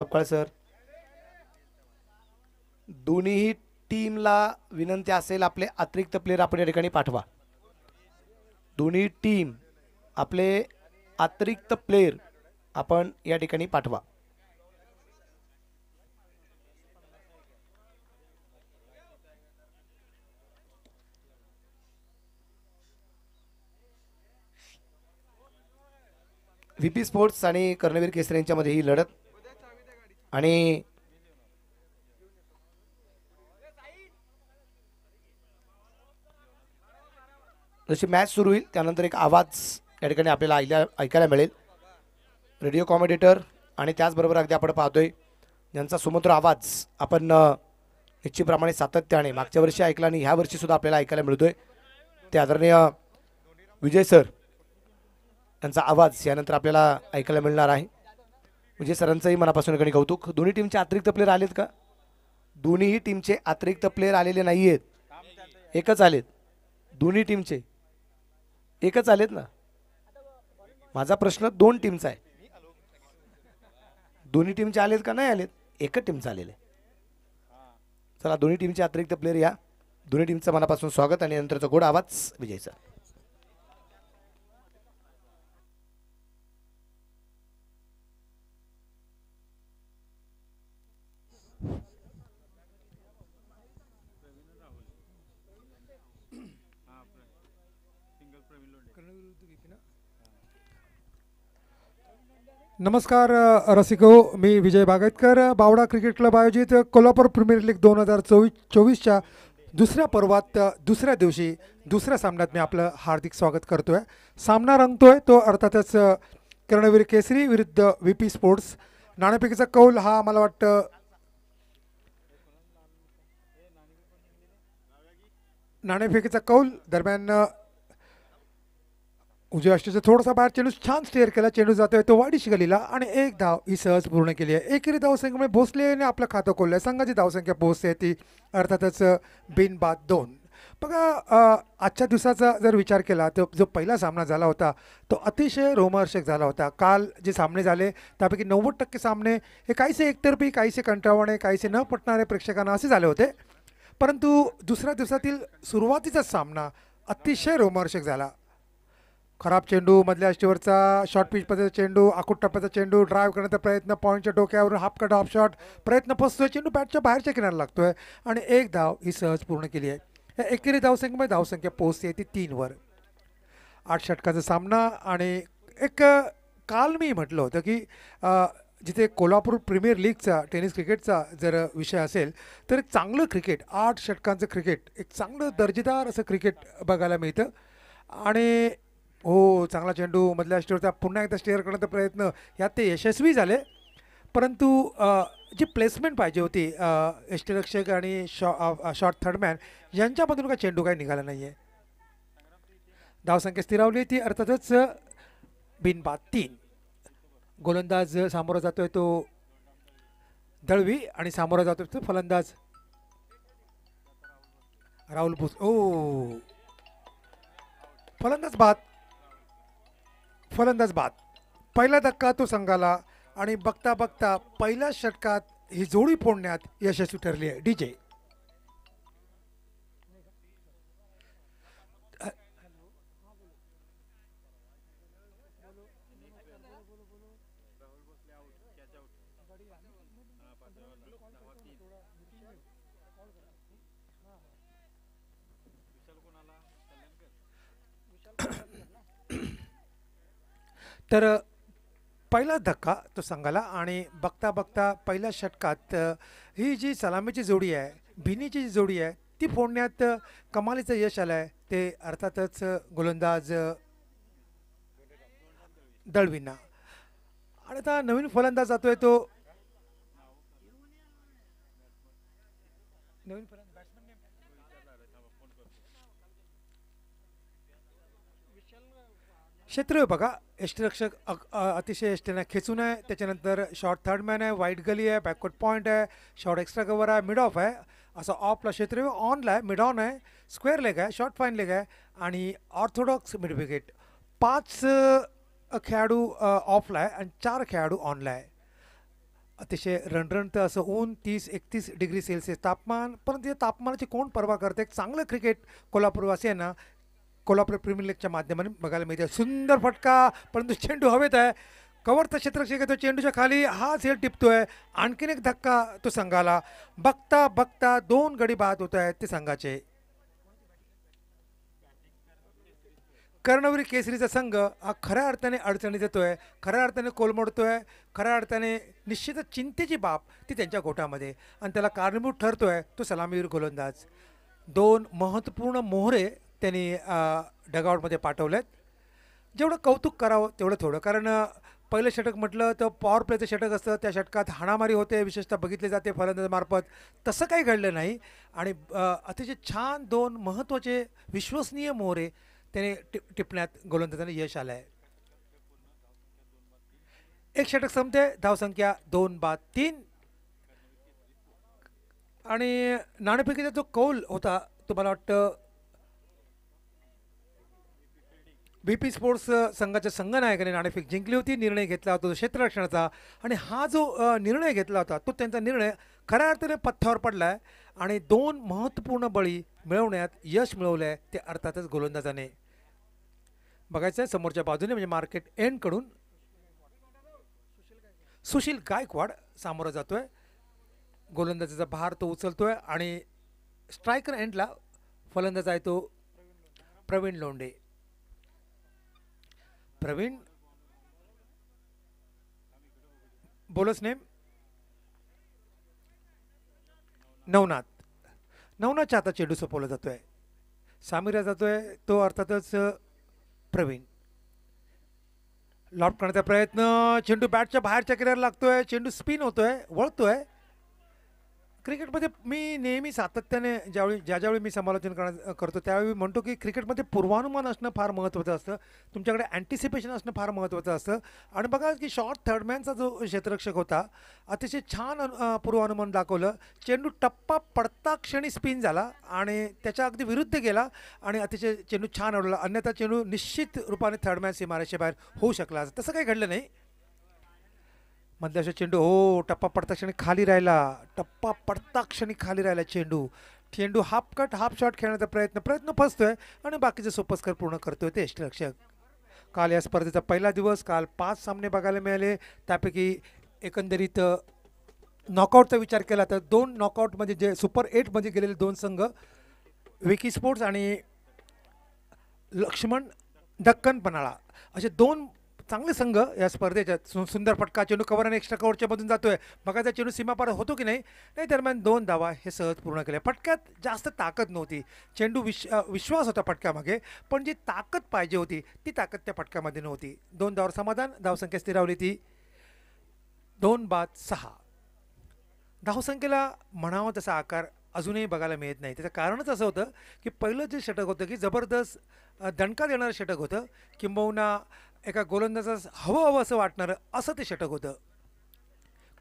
Sapkal sir, दोन्ही टीमला विनंती असेल आपले अतिरिक्त प्लेयर आपण या ठिकाणी पाठवा. दोन्ही टीम आपले अतिरिक्त प्लेयर आपण या ठिकाणी पाठवा. व्हीपी स्पोर्ट्स आणि कर्णवीर केसरी यांच्यामध्ये ही लढत आणि जशी मॅच सुरू होईल त्यानंतर एक आवाज या ठिकाणी आपल्याला ऐकायला मिळेल. रेडिओ कॉमेडिटर आणि त्याचबरोबर अगदी आपण पाहतोय ज्यांचा सुमधुर आवाज आपण निश्चितप्रमाणे सातत्याने मागच्या वर्षी ऐकला आणि ह्या वर्षी सुद्धा आपल्याला ऐकायला मिळतोय ते आदरणीय विजय सर यांचा आवाज यानंतर आपल्याला ऐकायला मिळणार आहे. विजय सरांचंही मनापासून ठिकाणी कौतुक. दोन्ही टीमचे अतिरिक्त प्लेयर आलेत का? दोन्ही टीमचे अतिरिक्त प्लेयर आलेले नाही आहेत, एकच आलेत. दोन्ही टीमचे एकच आलेत ना. माझा प्रश्न दोन टीमचा आहे. दोन्ही टीमचे आलेत का? नाही आलेत, एकच टीमचा आलेले. चला दोन्ही टीमचे अतिरिक्त प्लेयर या. दोन्ही टीमचं मनापासून स्वागत आणि नंतरचा गोड आवाज विजय सर. नमस्कार रसिको, मी विजय बागेतकर. बावडा क्रिकेट क्लब आयोजित कोल्हापूर प्रीमियर लीग 2024च्या दुसऱ्या पर्वात दुसऱ्या दिवशी दुसऱ्या सामन्यात मी आपलं हार्दिक स्वागत करतोय. सामना रंगतोय तो अर्थातच कर्णवीर केसरी विरुद्ध व्हीपी स्पोर्ट्स. नाणेफेकीचा कौल हा मला वाटतं नाणेफेकीचा कौल दरम्यान उजव्या अष्टचं थोडासा बाहेर चेंडू छान स्टेअर केला. चेंडू जातोय तो वाडीशी गलीला आणि एक धाव ही सहज पूर्ण केली आहे. एकेरी धावसंख्येमुळे भोसलेने आपलं खातं खोललं. संघाची धावसंख्या पोहोचते ती अर्थातच बिनबाद 2. बघा, आजच्या दिवसाचा जर विचार केला तर जो पहिला सामना झाला होता तो अतिशय रोमहर्षक झाला होता. काल जे सामने झाले त्यापैकी 90% सामने हे काहीसे एकतर्फी, काहीसे कंटाळवाणे, काहीसे न पटणारे प्रेक्षकांना असे झाले होते. परंतु दुसऱ्या दिवसातील सुरुवातीचा सामना अतिशय रोमहर्षक झाला. खराब चेंडू, मधल्या अष्टीवरचा शॉर्ट पिच पद्धतीचा चेंडू, आखूट टप्प्याचा चेंडू, ड्राईव्ह करण्याचा प्रयत्न, पॉईंटच्या डोक्यावर हाफ कट ऑफ शॉट, प्रयत्न फसतोय, चेंडू बॅटच्या बाहेरच्या किनाऱ्याला लागतोय आणि एक धाव ही सहज पूर्ण केली आहे. या एकेरी धावसंख्येमध्ये धावसंख्या पोहोचते ती 3वर. 8 षटकाचा सामना आणि एक काल मी म्हटलं होतं की जिथे कोल्हापूर प्रीमियर लीगचा टेनिस क्रिकेटचा जर विषय असेल तर एक चांगलं क्रिकेट, 8 षटकांचं क्रिकेट, एक चांगलं दर्जेदार असं क्रिकेट बघायला मिळतं. आणि हो, चांगला चेंडू मधल्या अष्टीवरचा पुन्हा एकदा स्टेअर करण्याचा प्रयत्न, यात ते यशस्वी झाले. परंतु जी प्लेसमेंट पाहिजे होती यष्टीरक्षक आणि शॉर्ट थर्डमॅन यांच्यामधून का चेंडू काही निघाला नाही आहे. धावसंख्या स्थिरावली ती अर्थातच बिनबाद 3. गोलंदाज सामोरा जातोय तो दळवी आणि सामोरा जातोय तो फलंदाज राहुल भोस. ओ, फलंदाज बाद. पहिला धक्का तो संघाला आणि बघता बघता पहिल्या षटकात ही जोडी फोडण्यात यशस्वी ठरली आहे. डीजे तर पहिला धक्का तो संघाला आणि बघता बघता पहिल्या षटकात ही जी सलामीची जोडी आहे, भिनीची जी जोडी आहे ती फोडण्यात कमालीचं यश आलं आहे. ते अर्थातच गोलंदाज दळवींना. आणि आता नवीन फलंदाज जातोय तो नवीन क्षेत्र बघा. यष्टीरक्षक अतिशय यष्टीने खेचून आहे. त्याच्यानंतर शॉर्ट थर्डमॅन आहे, वाईट गली आहे, बॅकवर्ड पॉईंट आहे, शॉर्ट एक्स्ट्रा कव्हर आहे, मिड ऑफ आहे. असं ऑफला क्षेत्र ऑनला आहे, मिड ऑन आहे, स्क्वेअर लेग आहे, शॉर्ट फाईन लेग आहे आणि ऑर्थोडॉक्स मिड विकेट. 5 खेळाडू ऑफला आहे आणि 4 खेळाडू ऑनला आहे. अतिशय रणरणतं असं ऊन 30-31 डिग्री सेल्सिअस तापमान, परंतु या तापमानाची कोण पर्वा करते. एक चांगलं क्रिकेट कोल्हापूरवासियांना कोल्हापूर प्रीमियर लीगच्या माध्यमाने बघायला मिळते. सुंदर फटका, परंतु चेंडू हवेत आहे. कवरचा क्षेत्ररक्षक येतो, चेंडूच्या खाली हा झेल टिपतोय. आणखीन एक धक्का तो संघाला. बघता बघता 2 गडी बाद होत आहेत ते संघाचे. कर्णवरी केसरीचा संघ हा खऱ्या अर्थाने अडचणीत येतोय, खऱ्या अर्थाने कोलमडतोय, खऱ्या अर्थाने निश्चितच चिंतेची बाब ती त्यांच्या गोटामध्ये, आणि त्याला कारणीभूत ठरतोय तो सलामीवीर गोलंदाज. 2 महत्त्वपूर्ण मोहरे त्यांनी डगआउटमध्ये पाठवलेत. जेवढं कौतुक करावं तेवढं थोडं, कारण पहिलं षटक म्हटलं तर पॉवर प्लेचं षटक असतं, त्या षटकात हाणामारी होते, विशेषतः बघितले जाते फलंदाजामार्फत. तसं काही घडलं नाही, आणि अतिशय छान 2 महत्त्वाचे विश्वसनीय मोहरे त्याने टिपण्यात गोलंदाजाने यश आलं आहे. एक षटक संपते, धावसंख्या 2-3. आणि नाणेफेकीचा जो कौल होता तो मला वाटतं BP स्पोर्ट्स संघाच्या संघनायकाने नाणेफेक जिंकली होती. निर्णय घेतला होता तो क्षेत्ररक्षणाचा, आणि हा जो निर्णय घेतला होता तो त्यांचा निर्णय खऱ्या अर्थाने पथ्यावर पडला आहे, आणि 2 महत्त्वपूर्ण बळी मिळवण्यात यश मिळवलं आहे ते अर्थातच गोलंदाजाने. बघायचं आहे समोरच्या बाजूने म्हणजे मार्केट एंडकडून सुशील गायकवाड सामोरं जातोय. गोलंदाजाचा भार तो उचलतोय, आणि स्ट्रायकर एंडला फलंदाज आहे तो प्रवीण लोंढे. प्रवीण बोलच नेम नवनाथच्या आता चेंडू सोपवला जातोय. सामिरा जातोय तो अर्थातच प्रवीण. लॉफ्ट करण्याचा प्रयत्न, चेंडू बॅटच्या बाहेरच्या किनाऱ्याला लागतोय, चेंडू स्पिन होतोय, वळतोय. क्रिकेटमध्ये मी नेहमी सातत्याने ज्यावेळी मी समालोचन करतो त्यावेळी म्हणतो की क्रिकेटमध्ये पूर्वानुमान असणं फार महत्त्वाचं असतं, तुमच्याकडे अँटिसिपेशन असणं फार महत्त्वाचं असतं. आणि बघा की शॉर्ट थर्डमॅनचा जो क्षेत्ररक्षक होता अतिशय छान पूर्वानुमान दाखवलं. चेंडू टप्पा पडता क्षणी स्पिन झाला आणि त्याच्या अगदी विरुद्ध गेला, आणि अतिशय चेंडू छान उडला. अन्यथा चेंडू निश्चित रूपाने थर्डमॅन सीमारेषेच्या बाहेर होऊ शकला. तसं काही घडलं नाही. मधल्या चेंडू हो टप्पा पडता क्षणी खाली राहिला चेंडू हाफ कट हाफ शॉट खेळण्याचा प्रयत्न फसतोय, आणि बाकीचे सोपस्कर पूर्ण करतोय ते यष्टिरक्षक. काल या स्पर्धेचा पहिला दिवस, काल 5 सामने बघायला मिळाले. त्यापैकी एकंदरीत नॉकआउटचा विचार केला तर 2 नॉकआउटमध्ये जे सुपर 8 मध्ये गेलेले 2 संघ विकी स्पोर्ट्स आणि लक्ष्मण दक्कन पन्हाळा असे 2 चांगले संघ या स्पर्धेच्या. सुंदर फटका, चेंडू कव्हर आणि एक्स्ट्रा कव्हरच्या मधून जातोय. बघायचा चेंडू सीमापार होतो की नाही, दरम्यान 2 धावा हे सहज पूर्ण केले. फटक्यात जास्त ताकद नव्हती, चेंडू विश्वास होता फटक्यामागे, पण जी ताकद पाहिजे होती ती ताकद त्या फटक्यामध्ये नव्हती. 2 धावांवर समाधान. धावसंख्या स्थिरावली ती 2-6. धावसंख्येला म्हणावा तसा आकार अजूनही बघायला मिळत नाही. त्याचं कारणच असं होतं की पहिलं जे षटक होतं की जबरदस्त दणका देणारं षटक होतं, किंबहुना एका गोलंदाजास हवं असं वाटणारं असं ते षटक होतं.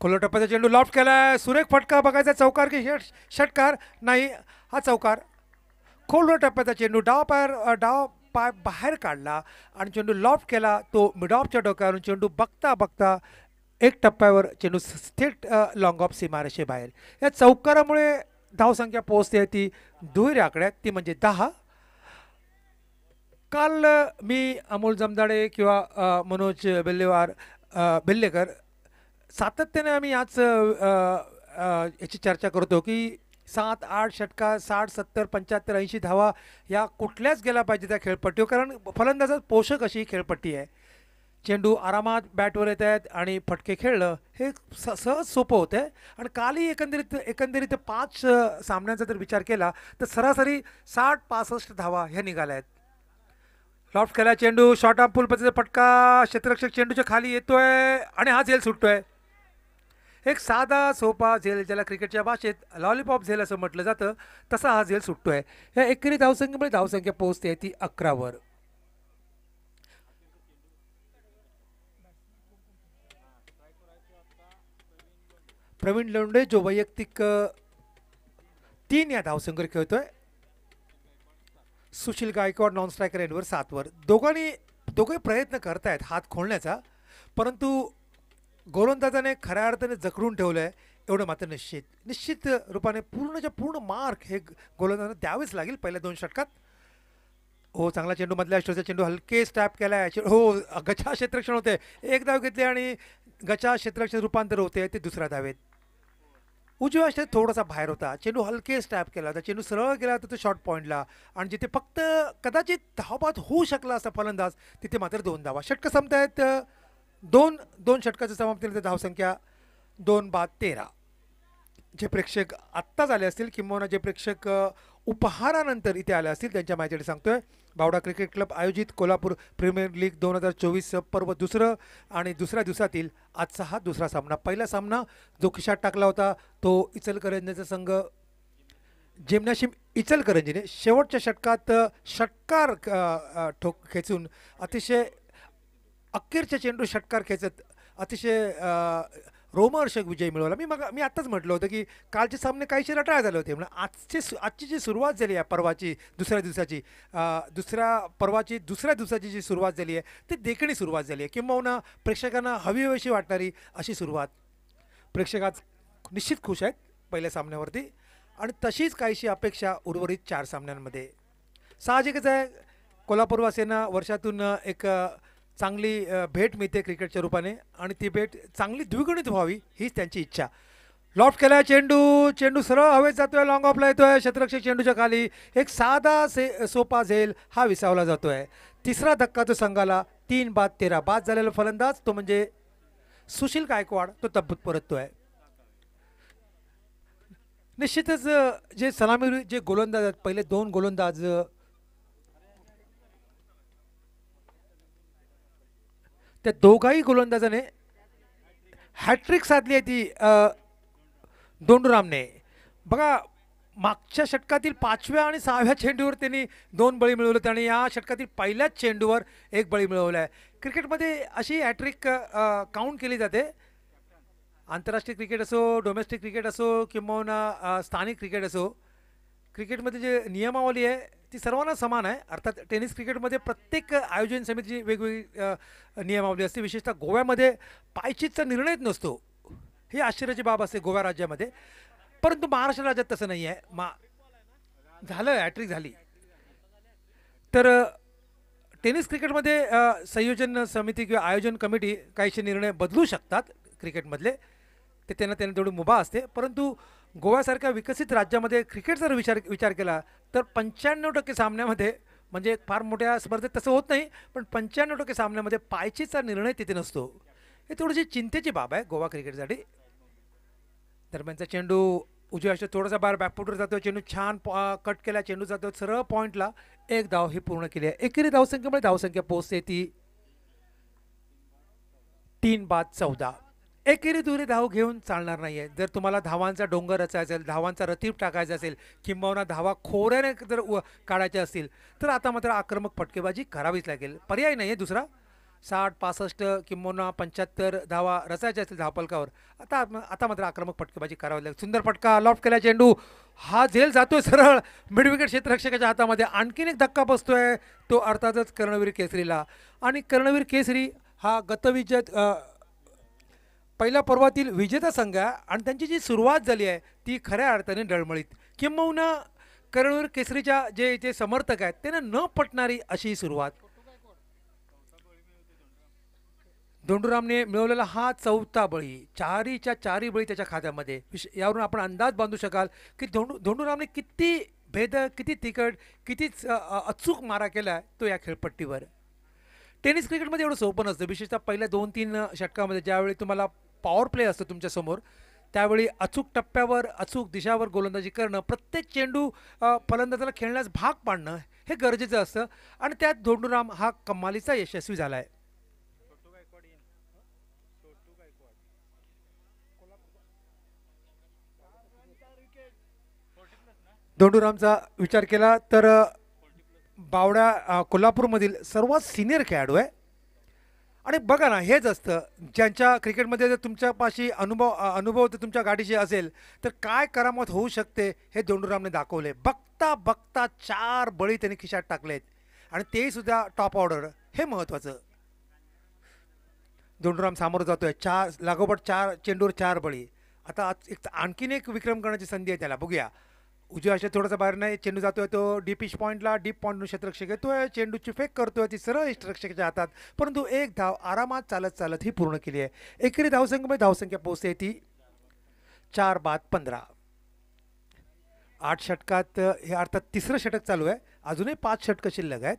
खोल टप्प्याचा चेंडू लॉफ्ट केलाय, सुरेख फटका. बघायचा चौकार की षटकार, नाही हा चौकार. खोल टप्प्याचा चेंडू डाव पाय बाहेर काढला आणि चेंडू लॉफ्ट केला तो मिड ऑफच्या डोक्यावरून. चेंडू बघता बघता 1 टप्प्यावर चेंडू थेट लॉंग ऑफ सीमारेषे बाहेर. या चौकारामुळे धावसंख्या पोहोचते ती दुहेरी आकड्यात, ती म्हणजे 10. काल मी अमोल जमदाडे किंवा मनोज बेल्लेकर सातत्याने आम्ही याची चर्चा करतो की 7-8 षटका 60, 70, 75, 80 धावा या कुठल्याच गेला पाहिजे त्या खेळपट्टीवर, कारण फलंदाजात पोषक अशी खेळपट्टी आहे. चेंडू आरामात बॅटवर येत आहेत आणि फटके खेळलं हे सहज सोपं होतं आहे. आणि कालही एकंदरीत 5 सामन्यांचा जर विचार केला तर सरासरी 60-65 धावा ह्या निघाल्या आहेत. लॉफ्ट केला चेंडू, शॉर्ट ऑफ पुलपतीचा फटका, क्षेत्ररक्षक चेंडूच्या खाली येतोय आणि हा झेल सुटतोय. एक साधा सोपा झेल, ज्याला क्रिकेटच्या भाषेत लॉलीपॉप झेल असं म्हटलं जातं, तसा हा झेल सुटतोय. या एकेरी धावसंख्येमुळे धावसंख्या पोहोचते ती 11वर. प्रवीण लोंढे जो वैयक्तिक 3 या धावसंख्येवर खेळतोय. सुशील गायकवाड नॉन स्ट्रायकर एंडवर 7वर. दोघे प्रयत्न करतायत हात खोलण्याचा, परंतु गोलंदाजाने खऱ्या अर्थाने जखडून ठेवलं आहे एवढं मात्र निश्चित रूपाने पूर्णच्या पूर्ण मार्क हे गोलंदाजांना द्यावेच लागेल पहिल्या 2 षटकात. हो, चांगला चेंडू मधल्या स्टोरचा चेंडू हलके स्टॅप केलाय. हो, गचा क्षेत्ररक्षण होते. एक धाव घेतली आणि गचा क्षेत्ररक्षण रूपांतर होते ते दुसऱ्या धावेत. उजव्या अष्टात थोडासा बाहेर होता, चेंडू हलके स्टॅप केला होता, चेंडू सरळ गेला होता तो शॉर्ट पॉईंटला आणि जिथे फक्त कदाचित धावबाद होऊ शकला असता फलंदाज तिथे मात्र 2 धावा. षटकं संपतायत. 2 षटकाच्या समाप्तीनंतर धावसंख्या 2-13. जे प्रेक्षक आत्ता झाले असतील किंवा जे प्रेक्षक उपहारानंतर इथे आले असतील त्यांच्या माहितीसाठी सांगतोय. बावडा क्रिकेट क्लब आयोजित कोल्हापूर प्रीमियर लीग 2024 पर्व दुसरं आणि दुसऱ्या दिवसातील आजचा हा दुसरा सामना. पहिला सामना जो खिशात टाकला होता तो इचलकरंजीचा संघ जिम्नॅशियम इचलकरंजीने शेवटच्या षटकात षटकार खेचून अतिशय अखेरच्या चेंडू षटकार खेचत अतिशय रोमहर्षक विजय मिळवला. मी आत्ताच म्हटलं होतं की कालचे सामने काहीसे रटाळ झाले होते म्हणून आजची जी सुरुवात झाली आहे पर्वाची दुसऱ्या दिवसाची जी सुरुवात झाली आहे ती देखणी सुरुवात झाली आहे किंबहुना प्रेक्षकांना हवीहवीशी वाटणारी अशी सुरुवात. प्रेक्षक आज निश्चित खुश आहेत पहिल्या सामन्यावरती आणि तशीच काहीशी अपेक्षा उर्वरित 4 सामन्यांमध्ये. साहजिकच आहे कोल्हापूरवासियांना वर्षातून एक चांगली भेट मिळते क्रिकेटच्या रूपाने आणि ती भेट चांगली द्विगुणित व्हावी हीच त्यांची इच्छा. लॉफ्ट केला चेंडू सरळ हवेत जातोय, लॉंग ऑफला येतोय, क्षेत्ररक्षक चेंडूच्या खाली एक साधा सोपा झेल हा विसावला जातोय. तिसरा धक्का तो संघाला. 3-13 बाद झालेला फलंदाज तो म्हणजे सुशील गायकवाड तो तब्बूत परततोय. निश्चितच जे सलामीवीर जे गोलंदाज आहेत पहिले 2 गोलंदाज त्या दोघाही गोलंदाजाने हॅट्रिक साधली आहे ती दोंडूरामने. बघा मागच्या षटकातील 5व्या आणि 6व्या चेंडूवर त्यांनी 2 बळी मिळवले आणि या षटकातील पहिल्याच चेंडूवर 1 बळी मिळवला आहे. क्रिकेटमध्ये अशी हॅट्रिक काउंट केली जाते. आंतरराष्ट्रीय क्रिकेट असो, डोमेस्टिक क्रिकेट असो किंवा स्थानिक क्रिकेट असो, क्रिकेटमध्ये जे नियमावली आहे ती सर्वांना समान आहे. अर्थात टेनिस क्रिकेटमध्ये प्रत्येक आयोजन समितीची वेगवेगळी नियमावली असते. विशेषतः गोव्यामध्ये पायचीतचा निर्णयच नसतो. ही आश्चर्याची बाब असते गोवा राज्यामध्ये, परंतु महाराष्ट्र राज्यात तसं नाही आहे. झालं हॅट्रिक झाली तर टेनिस क्रिकेटमध्ये संयोजन समिती किंवा आयोजन कमिटी काहीशे निर्णय बदलू शकतात क्रिकेटमधले, ते त्यांना तेवढी मुभा असते. परंतु गोव्यासारख्या विकसित राज्यामध्ये क्रिकेट जर विचार केला तर 95% सामन्यामध्ये म्हणजे फार मोठ्या स्पर्धेत तसं होत नाही पण 95% सामन्यामध्ये पायचीचा निर्णय तिथे नसतो. हे थोडीशी चिंतेची बाब आहे गोवा क्रिकेटसाठी. दरम्यानचा चेंडू उजव्या अष्टात थोडासा बाहेर बॅकफुटवर जातो, चेंडू छान कट केला, चेंडू जातो सरळ पॉईंटला. 1 धाव ही पूर्ण केली आहे. एकेरी धावसंख्येमुळे धावसंख्या पोहोचते ती 3-14. एकेरी दुहेरी धाव घेऊन चालणार नाही आहे. जर तुम्हाला धावांचा डोंगर रचायचा असेल, धावांचा रतीब टाकायचा असेल किंबहुना धावा खोऱ्याने जर काढायच्या असतील तर आता मात्र आक्रमक फटकेबाजी करावीच लागेल. पर्याय नाही आहे दुसरा. 60-65 किंबहुना 75 धावा रचायच्या असतील धावपलकावर आता मात्र आक्रमक फटकेबाजी करावी लागेल. सुंदर फटका, लॉफ्ट केला चेंडू, हा झेल जातोय सरळ मिडविकेट क्षेत्ररक्षकाच्या हातामध्ये. आणखीन एक धक्का बसतोय तो अर्थातच कर्णवीर केसरीला. आणि कर्णवीर केसरी हा गतविजेत पहिल्या पर्वातील विजेता संघ आहे आणि त्यांची जी सुरुवात झाली आहे ती खऱ्या अर्थाने डळमळीत. किंबहुना कर्णवीर केसरीच्या जे समर्थक आहेत त्यांना न पटणारी अशी सुरुवात. दोंडूरामने मिळवलेला हा 4था बळी, 4च्या 4 बळी त्याच्या खात्यामध्ये. यावरून आपण अंदाज बांधू शकाल की दोंडूरामने किती किती तिखट, किती अचूक मारा केला आहे तो या खेळपट्टीवर. टेनिस क्रिकेटमध्ये एवढं सोपं नसतं. विशेषतः पहिल्या 2-3 षटकामध्ये ज्यावेळी तुम्हाला पॉवर प्ले असतो तुमच्यासमोर त्यावेळी अचूक टप्प्यावर अचूक दिशावर गोलंदाजी करणं, प्रत्येक चेंडू फलंदाजाला खेळण्यास भाग पाडणं हे गरजेचं असतं आणि त्यात दोंडूराम हा कमालीचा यशस्वी झाला आहे. दोंडूरामचा विचार केला तर बावडा कोल्हापूरमधील सर्वात सिनियर खेळाडू आहे. आणि बघा ना, हेच असतं ज्यांच्या क्रिकेटमध्ये जर तुमच्यापाशी अनुभव तर तुमच्या गाडीशी असेल तर काय करामत होऊ शकते हे दोंडूरामने दाखवले. बघता बघता 4 बळी त्यांनी खिशात टाकलेत आणि तेही सुद्धा टॉप ऑर्डर, हे महत्त्वाचं. धोंडूराम सामोरं जातोय, चार लागोपाठ चार चेंडूवर चार बळी. आता आणखीन एक विक्रम करण्याची संधी आहे त्याला, बघूया. उजव्या अशा थोडासा बाहेर नाही, चेंडू जातोय तो डीप पिच पॉईंटला, डीप पॉईंटनं क्षेत्ररक्षक येतोय, चेंडूची फेक करतोय ती सरळ क्षेत्ररक्षकाच्या हातात, परंतु एक धाव आरामात चालत चालत ही पूर्ण केली आहे. एकेरी धावसंख्येमध्ये धावसंख्या पोहोचते ती 4-15. 8 षटकात हे अर्थात तिसरं षटक चालू आहे, अजूनही 5 षटकं शिल्लक आहेत.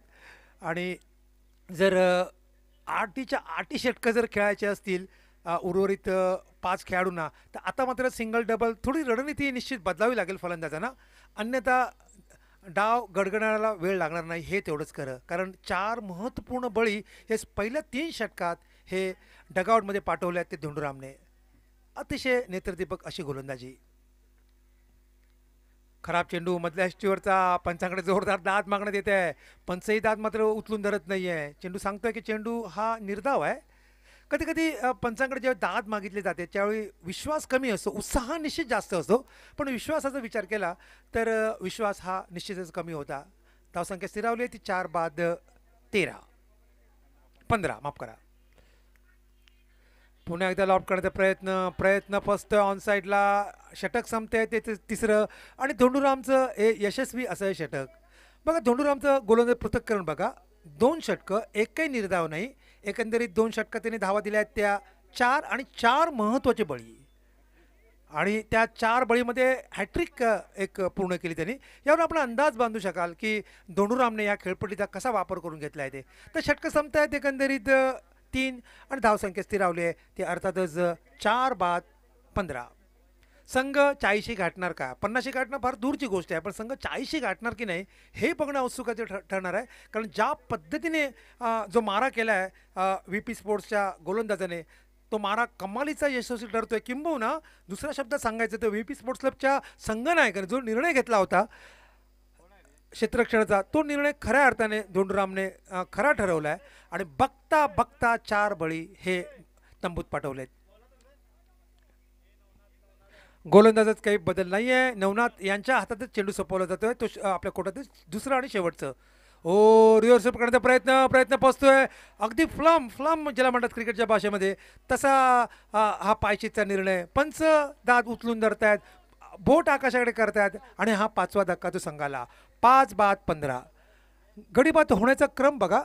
आणि जर 8च्या 8 षटकं जर खेळायचे असतील उर्वरित 5 खेळाडूंना, तर आता मात्र सिंगल डबल थोडी रणनीती निश्चित बदलावी लागेल फलंदाजांना, अन्यथा डाव गडगडायला वेळ लागणार नाही, हे तेवढंच खरं. कारण 4 महत्त्वपूर्ण बळी हे पहिल्या 3 षटकात हे डगआउटमध्ये पाठवले आहेत ते धोंडूरामने. अतिशय नेत्रदीपक अशी गोलंदाजी. खराब चेंडू मधल्या यष्टीवरचा, पंचांकडे जोरदार दाद मागण्यात येते आहे, पंचही दाद मात्र उचलून धरत नाही आहे. चेंडू सांगतोय की चेंडू हा निर्धाव आहे. कधी कधी पंचांकडे जेव्हा दाद मागितले जाते त्यावेळी विश्वास कमी असतो, उत्साह निश्चित जास्त असतो, पण विश्वासाचा विचार केला तर विश्वास हा निश्चितच कमी होता. धावसंख्या स्थिरावली ती 4-13 माफ करा. पुन्हा एकदा लॉफ्ट करण्याचा प्रयत्न फसतोय ऑन साईडला, षटक संपतंय ते तिसरं, आणि धोंडूरामचं हे यशस्वी असं हे षटक. बघा धोंडूरामचं गोलंदाज पृथक्करण बघा, 2 षटकं, एकही निर्धाव नाही, एकंदरीत 2 षटकं त्याने धावा दिल्या आहेत त्या 4, आणि 4 महत्त्वाचे बळी, आणि त्या 4 बळीमध्ये हॅट्रिक एक पूर्ण केली त्यांनी. यावर आपण अंदाज बांधू शकाल की धोंडूरामने या खेळपट्टीचा कसा वापर करून घेतला आहे ते. तर षटकं संपत आहेत एकंदरीत 3, आणि धावसंख्या स्थिरावली आहे ते अर्थातच 4-15. संघ 40 गाठणार का, 50 गाठणं फार दूरची गोष्ट आहे, पण संघ 40 गाठणार की नाही हे बघणं उत्सुकाचे ठरणार आहे. कारण ज्या पद्धतीने जो मारा केला आहे VP स्पोर्ट्सच्या गोलंदाजाने, तो मारा कमालीचा यशस्वी ठरतोय. किंबहुना दुसऱ्या शब्दात सांगायचं तर VP स्पोर्ट्स क्लबच्या संघनायकाने जो निर्णय घेतला होता क्षेत्ररक्षणाचा, तो निर्णय खऱ्या अर्थाने धोंडूरामने खरा ठरवला आहे, आणि बघता बघता 4 बळी हे तंबूत पाठवलेत. गोलंदाजात काही बदल नाही आहे, नवनाथ यांच्या हातातच चेंडू सोपवला जातोय, तो आपल्या कोर्टातच दुसरं आणि शेवटचं. रिव्हर्स करण्याचा प्रयत्न पोचतोय, अगदी फ्लम ज्याला म्हणतात क्रिकेटच्या भाषेमध्ये, तसा हा पायचीतचा निर्णय. पंच दाद उचलून धरतायत, बोट आकाशाकडे करतायत, आणि हा 5वा धक्का तो संघाला. 5-15. गडीबाद होण्याचा क्रम बघा,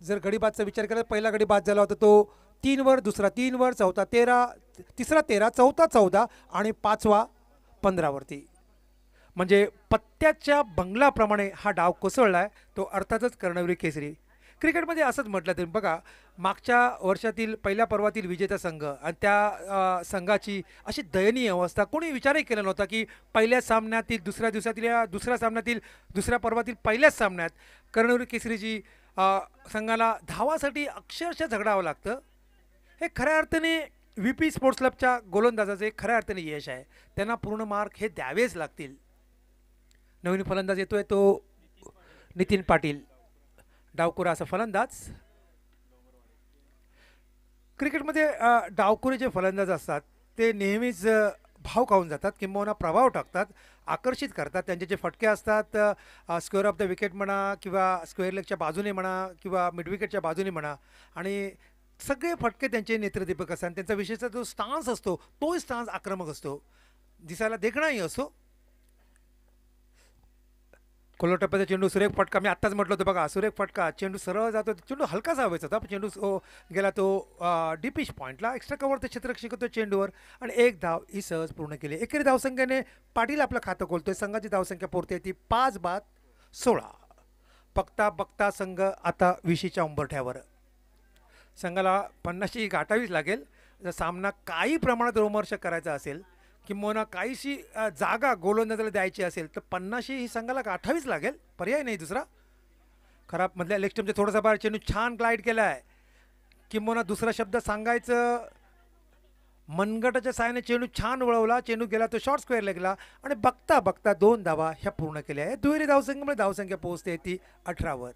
जर गडीबादचा विचार केला, पहिला गडीबाद झाला होता तो 3 वर, दुसरा 3 वर, चौथा 13, तिसरा 13, चौथा 14, आणि 5वा 15 वरती. म्हणजे पत्त्याच्या बंगलाप्रमाणे हा डाव कोसळला आहे, तो अर्थातच कर्णवीर केसरी. क्रिकेटमध्ये असंच म्हटलं तरी बघा, मागच्या वर्षातील पहिल्या पर्वातील विजेता संघ आणि त्या संघाची अशी दयनीय अवस्था, कोणी विचारही केला नव्हता की पहिल्या सामन्यातील दुसऱ्या दिवसातील या दुसऱ्या सामन्यातील दुसऱ्या पर्वातील पहिल्याच सामन्यात कर्णवीर केसरीची संघाला धावासाठी अक्षरशः झगडावं लागतं. हे खऱ्या अर्थाने VP स्पोर्ट्स क्लबच्या गोलंदाजाचे खऱ्या अर्थाने यश आहे, त्यांना पूर्ण मार्क हे द्यावेच लागतील. नवीन फलंदाज येतोय तो नितीन पाटील, डावकुरा असा फलंदाज. क्रिकेटमध्ये डावकुरे जे फलंदाज असतात ते नेहमीच भाव खाऊन जातात, किंबहुना प्रभाव टाकतात, आकर्षित करतात. त्यांचे जे फटके असतात स्क्वेअर ऑफ द विकेट म्हणा, किंवा स्क्वेअर लेगच्या बाजूने म्हणा, किंवा मिड विकेटच्या बाजूने म्हणा, आणि सगळे फटके त्यांचे नेत्रदीपक असतात. त्यांचा विशेषतः जो स्टान्स असतो तोही स्टान्स आक्रमक असतो, दिसायला देखणाही असतो. कोलटप्प्याचा चेंडू, सुरेख फटका, मी आत्ताच म्हटलं होतं बघा, सुरेख फटका, चेंडू सरळ जातो, चेंडू हलकासा हवायचा होता, चेंडू गेला तो डीप पिच पॉईंटला, एक्स्ट्रा कव्हर ते क्षेत्ररक्षक होतो चेंडूवर, आणि 1 धाव ही सहज पूर्ण केली. एकेरी धावसंख्येने पाटील आपलं खातं खोलतोय, संघाची धावसंख्या पोरते ती 5-16. बघता बघता संघ आता 20च्या उंबरठ्यावर. संघाला 50 गाठावीच लागेल जर सामना काही प्रमाणात रोमहर्षक करायचा असेल, किंबहुना काहीशी जागा गोलंदाजाला द्यायची असेल, तर 50 ही संघाला गाठावीच लागेल, पर्याय नाही दुसरा. खराब मधल्या लेग स्टंपच्या थोडासा बाहेर चेंडू छान ग्लाईड केला आहे, किंबहुना दुसरा शब्द सांगायचं मनगटाच्या साहाय्याने चेंडू छान वळवला, चेंडू गेला तो शॉर्ट स्क्वेअर लेगला, आणि बघता बघता 2 धावा ह्या पूर्ण केल्या आहे. दुहेरी धावसंख्येमुळे धावसंख्या पोहोचते ती 18 वर.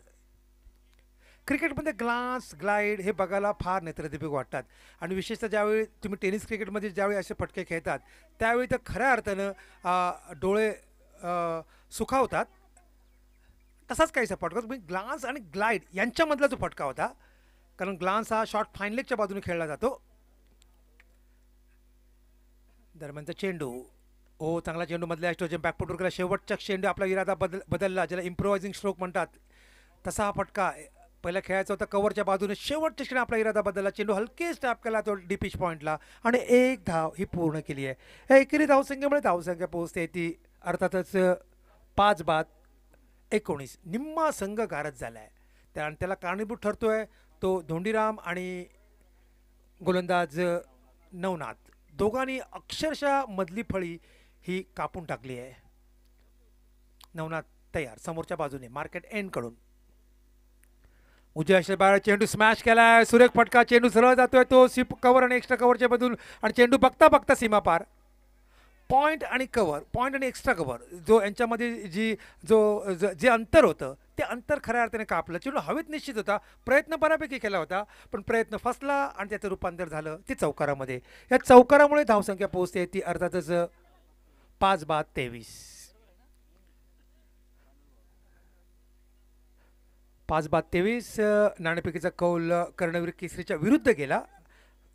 क्रिकेटमध्ये ग्लास ग्लाईड हे बघायला फार नेत्रदीपक वाटतात, आणि विशेषतः ज्यावेळी तुम्ही टेनिस क्रिकेटमध्ये ज्यावेळी असे फटके खेळतात त्यावेळी तर खऱ्या अर्थानं डोळे सुखावतात. तसाच काहीसा फटका ग्लास आणि ग्लाईड यांच्यामधला जो फटका होता, कारण ग्लान्स हा शॉट फाईन बाजूने खेळला जातो. दरम्यानचा चेंडू, ओ चांगला चेंडू मधल्या ॲस्ट्रोजन बॅकफुटवर केला. शेवटचा चेंडू आपला इरादा बदलला, ज्याला इम्प्रोवायझिंग स्ट्रोक म्हणतात. तसा हा फटका पहिला खेळायचा होता कव्हरच्या बाजूने, शेवटच्या क्षणी आपला इरादा बदलला, चेंडू हलकेच टॅप केला तो डी पिच पॉईंटला आणि एक धाव ही पूर्ण केली आहे. या एकेरी धावसंख्येमुळे धावसंख्या पोहोचते ती अर्थातच 5-19. निम्मा संघ गारद झाला आहे. त्याला कारणीभूत ठरतोय तो धोंडीराम आणि गोलंदाज नवनाथ, दोघांनी अक्षरशः मधली फळी ही कापून टाकली आहे. नवनाथ तयार समोरच्या बाजूने मार्केट एंड कडून उजव्या बाहेर चेंडू स्मॅश केलाय, सुरेख फटका, चेंडू सरळ जातोय तो सिप कव्हर आणि एक्स्ट्रा कव्हरच्या बदून आणि चेंडू बघता बघता सीमा पार. पॉईंट आणि कव्हर, पॉईंट आणि एक्स्ट्रा कव्हर जो यांच्यामध्ये जे अंतर होतं ते अंतर खऱ्या अर्थाने कापलं. चेंडू हवेत निश्चित होता, प्रयत्न बऱ्यापैकी केला होता, पण प्रयत्न फसला आणि त्याचं रूपांतर झालं ते चौकारामध्ये. या चौकारामुळे धावसंख्या पोहोचते ती अर्थातच 5-23. 5-23. नाणेफेकीचा कौल कर्णवीर केसरीच्या विरुद्ध गेला,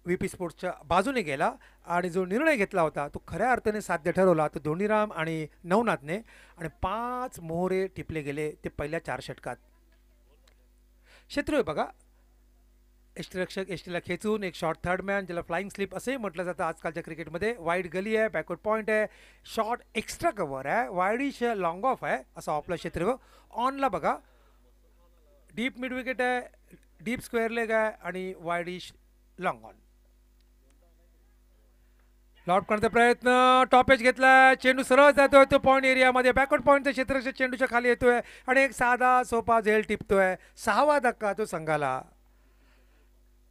व्हीपी स्पोर्ट्सच्या बाजूने गेला आणि जो निर्णय घेतला होता तो खऱ्या अर्थाने साध्य ठरवला तो धोंडीराम आणि नवनाथने आणि 5 मोहरे टिपले गेले ते पहिल्या 4 षटकात. शत्रू बघा, यष्टीरक्षक यष्टीला खेचून एक शॉर्ट थर्ड मॅन, ज्याला फ्लाइंग स्लिप असंही म्हटलं जातं आजकालच्या क्रिकेटमध्ये. वाईड गली आहे, बॅकवर्ड पॉईंट आहे, शॉर्ट एक्स्ट्रा कव्हर आहे, वाईडिश लॉंग ऑफ आहे, असं आपलं क्षेत्र. ऑनला बघा डीप मिड विकेट आहे, डीप स्क्वेअर लेग आहे आणि वाईडिश लॉंग ऑन. लॉट करण्याचा प्रयत्न, टॉपेज घेतलाय, चेंडू सरळ जातोय तो पॉईंट एरियामध्ये, बॅकवर्ड पॉईंटच्या क्षेत्ररक्षक चेंडूच्या खाली येतोय आणि एक साधा सोपा झेल टिपतोय. 6वा धक्का तो संघाला.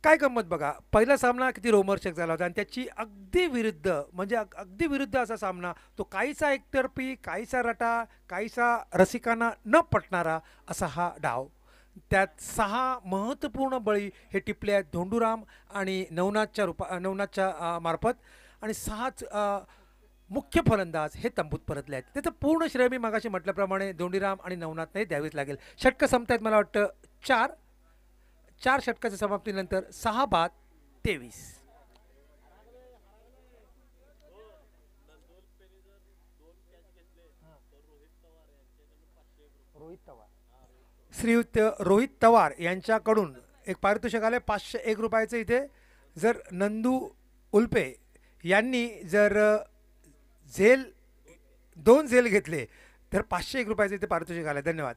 काय गंमत बघा, पहिला सामना किती रोमहर्षक झाला होता आणि त्याची अगदी विरुद्ध, म्हणजे अगदी विरुद्ध असा सामना, तो काहीसा एकतर्फी, काहीसा रटा, काहीसा रसिकांना न पटणारा असा हा डाव. त्यात 6 महत्त्वपूर्ण बळी हे टिपले आहेत धोंडूराम आणि नवनाथच्या मार्फत आणि 6च मुख्य फलंदाज हे तंबूत परतले आहेत. त्याचं पूर्ण श्रेय मी मागाशी म्हटल्याप्रमाणे धोंडीराम आणि नवनाथने द्यावीच लागेल. षटकं संपतायत मला वाटतं 4 षटकाच्या समाप्तीनंतर 6-23. श्रीयुत रोहित तवार यांच्याकडून एक पारितोषिक आले 501 रुपयाचं. इथे जर नंदू उल्पे यांनी जर 2 झेल घेतले तर 501 रुपयाचं इथे पारितोषिक आलं. धन्यवाद.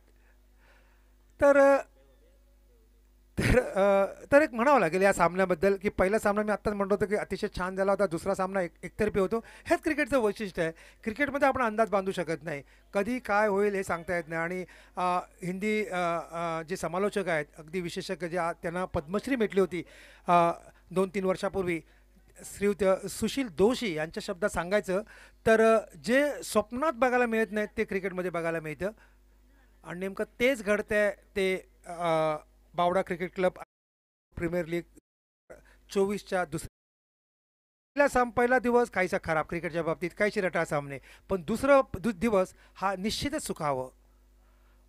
तर एक म्हणावं लागेल या सामन्याबद्दल की पहिला सामना मी आत्ताच म्हणतो होतो की अतिशय छान झाला होता, दुसरा सामना एकतर्फी होतो. हेच क्रिकेटचं वैशिष्ट्य आहे. क्रिकेटमध्ये आपण अंदाज बांधू शकत नाही, कधी काय होईल हे सांगता येत नाही. आणि हिंदी जे समालोचक आहेत, अगदी विशेषज्ञ जे त्यांना पद्मश्री भेटली होती 2-3 वर्षापूर्वी, श्रीयुत सुशील दोशी यांच्या शब्दात सांगायचं तर जे स्वप्नात बघायला मिळत नाहीत ते क्रिकेटमध्ये बघायला मिळतं आणि नेमकं तेच घडतंय. ते Bavda cricket club premier league 24च्या पहिला दिवस काहीसा खराब क्रिकेटच्या बाबतीत, काहीशी रटाळ सामने, पण दुसरा दिवस हा निश्चितच सुखावं.